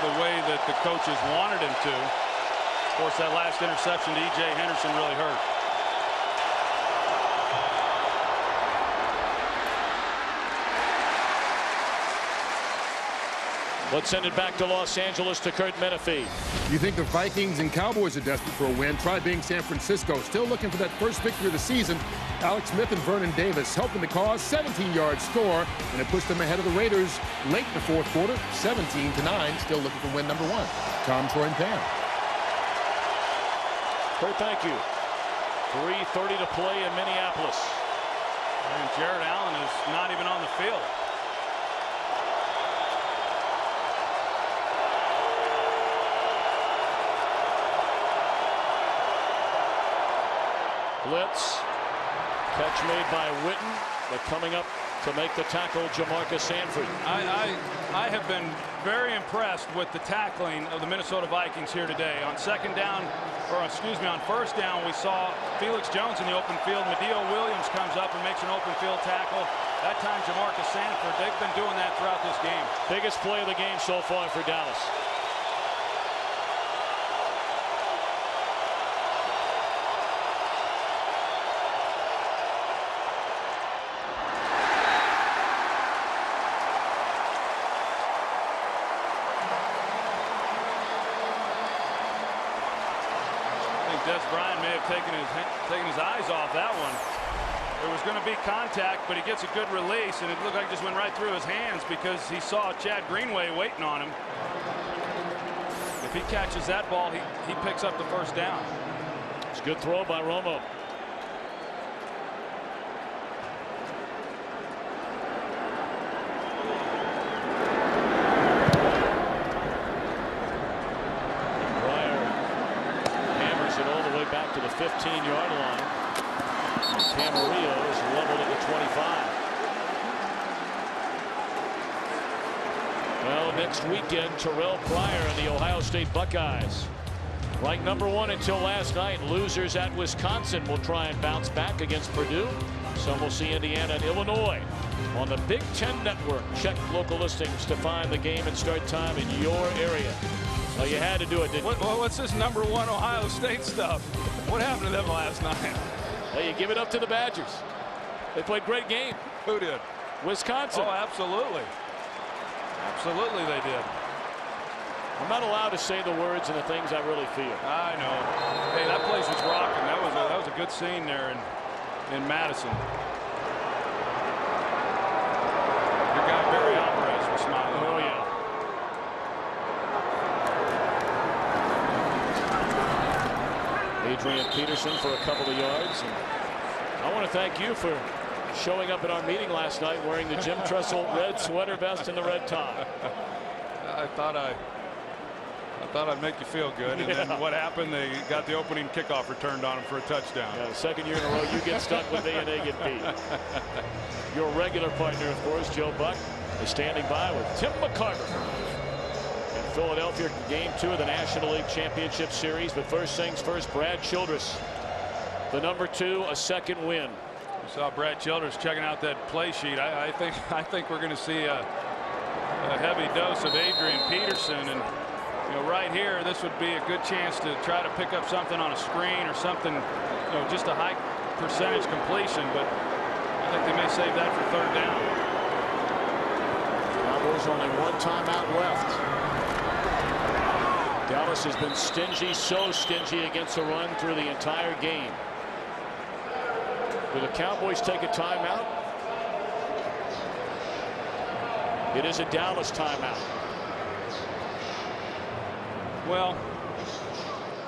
S2: the way that the coaches wanted him to. Of course, that last interception to E.J. Henderson really hurt.
S1: Let's send it back to Los Angeles to Kurt Menefee.
S5: You think the Vikings and Cowboys are desperate for a win? Try being San Francisco. Still looking for that first victory of the season. Alex Smith and Vernon Davis helping the cause. 17-yard score, and it pushed them ahead of the Raiders late in the fourth quarter, 17-9. Still looking for win number 1. Tom, Troy, and Pam.
S1: Kurt, thank you. 3:30 to play in Minneapolis.
S2: And Jared Allen is not even on the field.
S1: Blitz. Catch made by Witten, but coming up to make the tackle, Jamarcus Sanford.
S2: I have been very impressed with the tackling of the Minnesota Vikings here today. On first down, we saw Felix Jones in the open field. Madio Williams comes up and makes an open field tackle. That time, Jamarcus Sanford. They've been doing that throughout this game.
S1: Biggest play of the game so far for Dallas.
S2: Des Bryant may have taken his eyes off that one. There was going to be contact, but he gets a good release, and it looked like it just went right through his hands because he saw Chad Greenway waiting on him. If he catches that ball, he picks up the first down.
S1: It's a good throw by Romo. Back to the 15-yard line. Camarillo is leveled at the 25. Well, next weekend, Terrell Pryor and the Ohio State Buckeyes. Ranked number 1 until last night. Losers at Wisconsin will try and bounce back against Purdue. Some will see Indiana and Illinois on the Big Ten Network. Check local listings to find the game and start time in your area. Well, you had to do it, didn't you?
S2: What's this number 1 Ohio State stuff? What happened to them last night?
S1: Hey, you give it up to the Badgers. They played a great game.
S2: Who did?
S1: Wisconsin.
S2: Oh, absolutely. Absolutely they did.
S1: I'm not allowed to say the words and the things I really feel.
S2: I know. Hey, that place was rocking. That was a good scene there in Madison. Your guy Barry Alvarez was smiling.
S1: Oh, yeah. Adrian Peterson for a couple of yards. And I want to thank you for showing up at our meeting last night wearing the Jim Tressel red sweater vest and the red tie.
S2: I thought I'd make you feel good, and then what happened? They got the opening kickoff returned on them for a touchdown.
S1: Yeah, the second year in a row you get stuck with A and they get beat. Your regular partner, of course, Joe Buck, is standing by with Tim McCarver. Philadelphia, game 2 of the National League Championship Series. But first things first, Brad Childress, the number 2, a second win.
S2: You saw Brad Childress checking out that play sheet. I think we're going to see a heavy dose of Adrian Peterson, and right here, this would be a good chance to try to pick up something on a screen or something, just a high percentage completion. But I think they may save that for third down.
S1: Cowboys only 1 timeout left. Dallas has been stingy, so stingy against the run through the entire game. Will the Cowboys take a timeout? It is a Dallas timeout.
S2: Well,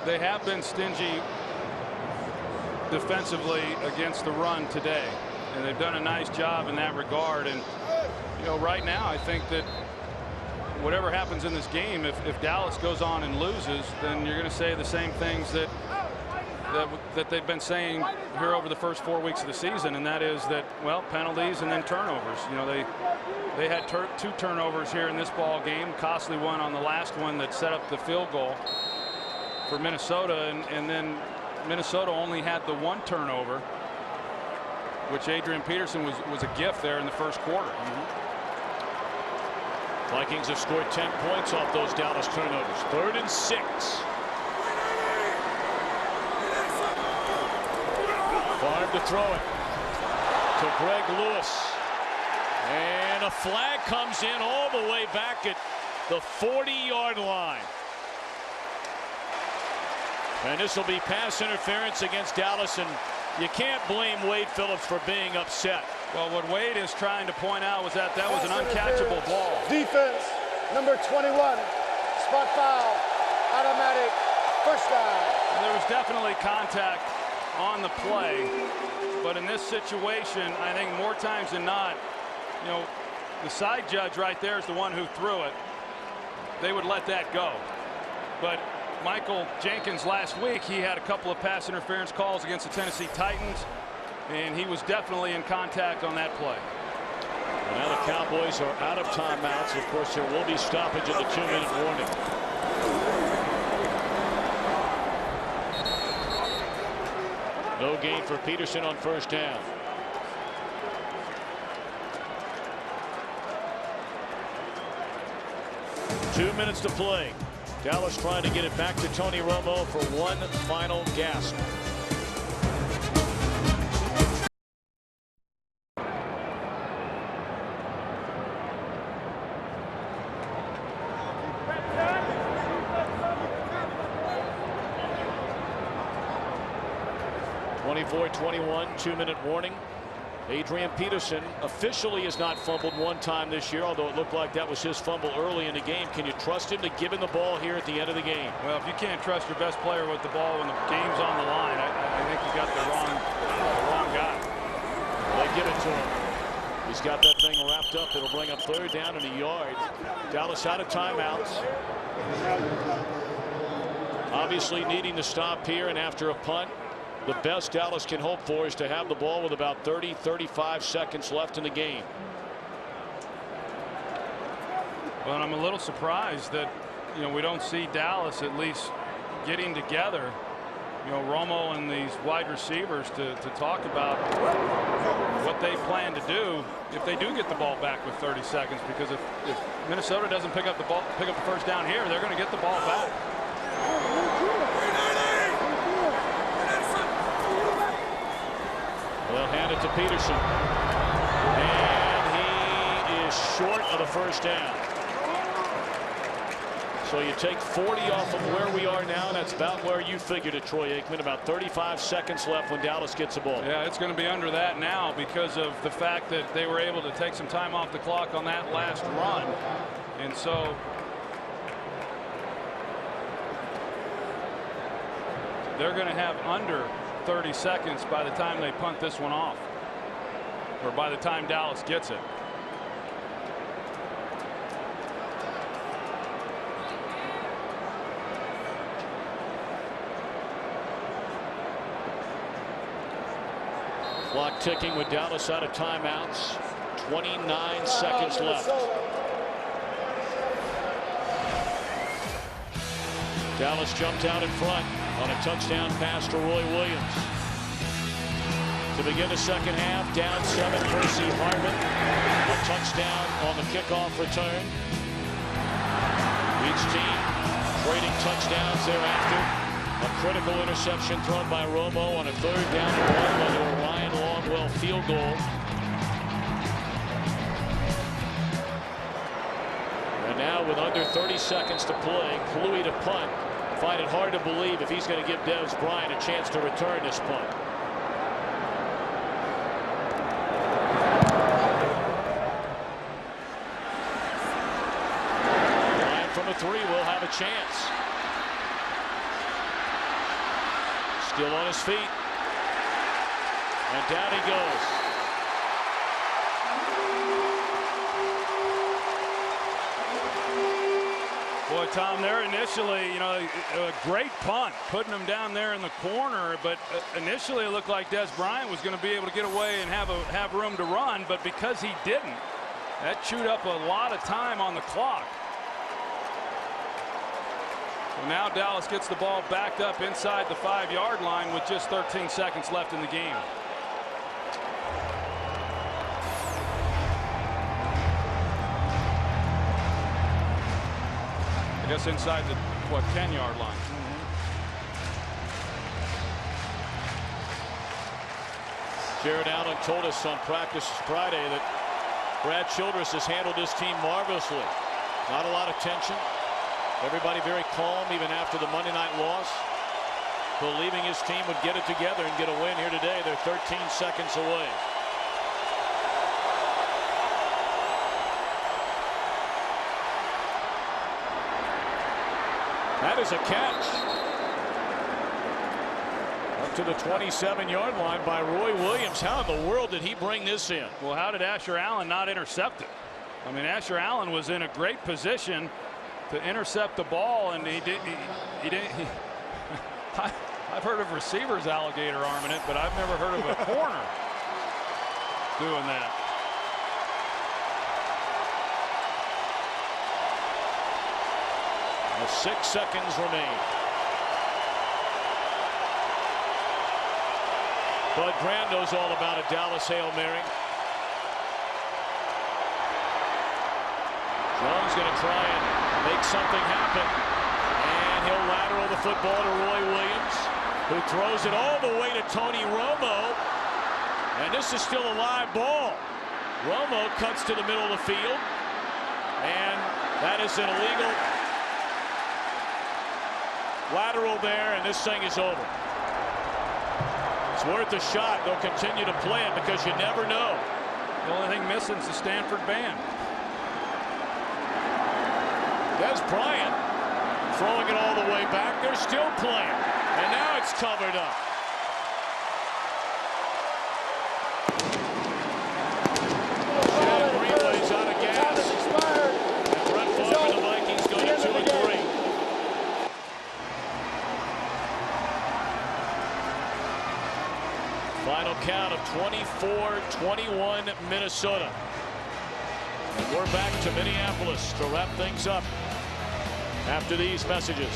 S2: they have been stingy defensively against the run today, and they've done a nice job in that regard. And right now, I think that whatever happens in this game, if Dallas goes on and loses, then you're going to say the same things that they've been saying here over the first 4 weeks of the season, and that is that, well, penalties and then turnovers. They had 2 turnovers here in this ball game. Costly one on the last one that set up the field goal for Minnesota, and then Minnesota only had the 1 turnover, which Adrian Peterson was a gift there in the first quarter.
S1: Vikings have scored 10 points off those Dallas turnovers. 3rd and 6. Favre to throw it to Greg Lewis. And a flag comes in all the way back at the 40-yard line. And this will be pass interference against Dallas, and you can't blame Wade Phillips for being upset.
S2: Well, what Wade is trying to point out was that was an uncatchable ball.
S6: Defense, number 21, spot foul, automatic, first down.
S2: There was definitely contact on the play, but in this situation, I think more times than not, you know, the side judge right there is the one who threw it. They would let that go. But Michael Jenkins last week, he had a couple of pass interference calls against the Tennessee Titans, and he was definitely in contact on that play.
S1: Well, now the Cowboys are out of timeouts. Of course, there will be stoppage in the 2-minute warning. No gain for Peterson on first down. Two minutes to play. Dallas trying to get it back to Tony Romo for one final gasp. (24-21), 2-minute warning. Adrian Peterson officially has not fumbled one time this year, although it looked like that was his fumble early in the game. Can you trust him to give him the ball here at the end of the game?
S2: Well, if you can't trust your best player with the ball when the game's on the line, I think you got the wrong guy.
S1: They give it to him. He's got that thing wrapped up. It'll bring up 3rd down and a yard. Dallas out of timeouts. Obviously needing to stop here, and after a punt, the best Dallas can hope for is to have the ball with about 30-35 seconds left in the game.
S2: Well, I'm a little surprised that, you know, we don't see Dallas at least getting together, you know, Romo and these wide receivers to talk about what they plan to do if they do get the ball back with 30 seconds. Because if Minnesota doesn't pick up the first down here, they're going to get the ball back.
S1: They'll hand it to Peterson, and he is short of the first down. So you take 40 off of where we are now. That's about where you figured it, Troy Aikman. About 35 seconds left when Dallas gets the ball.
S2: Yeah, it's going to be under that now because of the fact that they were able to take some time off the clock on that last run. And so they're going to have under 30 seconds by the time they punt this one off, or by the time Dallas gets it.
S1: Clock ticking with Dallas out of timeouts. 29 seconds left. Dallas jumped out in front on a touchdown pass to Roy Williams. To begin the second half, down 7, Percy Harvin. A touchdown on the kickoff return. Each team trading touchdowns thereafter. A critical interception thrown by Romo on a 3rd down and 1 under a Ryan Longwell field goal. And now with under 30 seconds to play, Kluwe to punt. Find it hard to believe if he's going to give Dez Bryant a chance to return this punt. Bryant from a 3 will have a chance. Still on his feet. And down he goes.
S2: Boy, Tom, there initially, you know, a great punt, putting him down there in the corner. But initially, it looked like Dez Bryant was going to be able to get away and have room to run. But because he didn't, that chewed up a lot of time on the clock. So now Dallas gets the ball backed up inside the 5-yard line with just 13 seconds left in the game. guess inside the, 10-yard line.
S1: Jared Allen told us on practice Friday that Brad Childress has handled his team marvelously. Not a lot of tension. Everybody very calm even after the Monday night loss. Believing his team would get it together and get a win here today. They're 13 seconds away. That is a catch. Up to the 27-yard line by Roy Williams. How in the world did he bring this in?
S2: Well, how did Asher Allen not intercept it? I mean, Asher Allen was in a great position to intercept the ball, and he didn't. I've heard of receivers alligator arming it, but I've never heard of a corner doing that.
S1: Well, 6 seconds remain. Bud Grant knows all about a Dallas Hail Mary. Jones going to try and make something happen. And he'll lateral the football to Roy Williams, who throws it all the way to Tony Romo. And this is still a live ball. Romo cuts to the middle of the field. And that is an illegal lateral there, and this thing is over. It's worth a shot. They'll continue to play it because you never know.
S2: The only thing missing is the Stanford band.
S1: Des Bryant throwing it all the way back. They're still playing. And now it's covered up. Chad Greenway's out of gas. And Brett Favre and the Vikings go to 2-3. Final count of 24-21 Minnesota. And we're back to Minneapolis to wrap things up after these messages.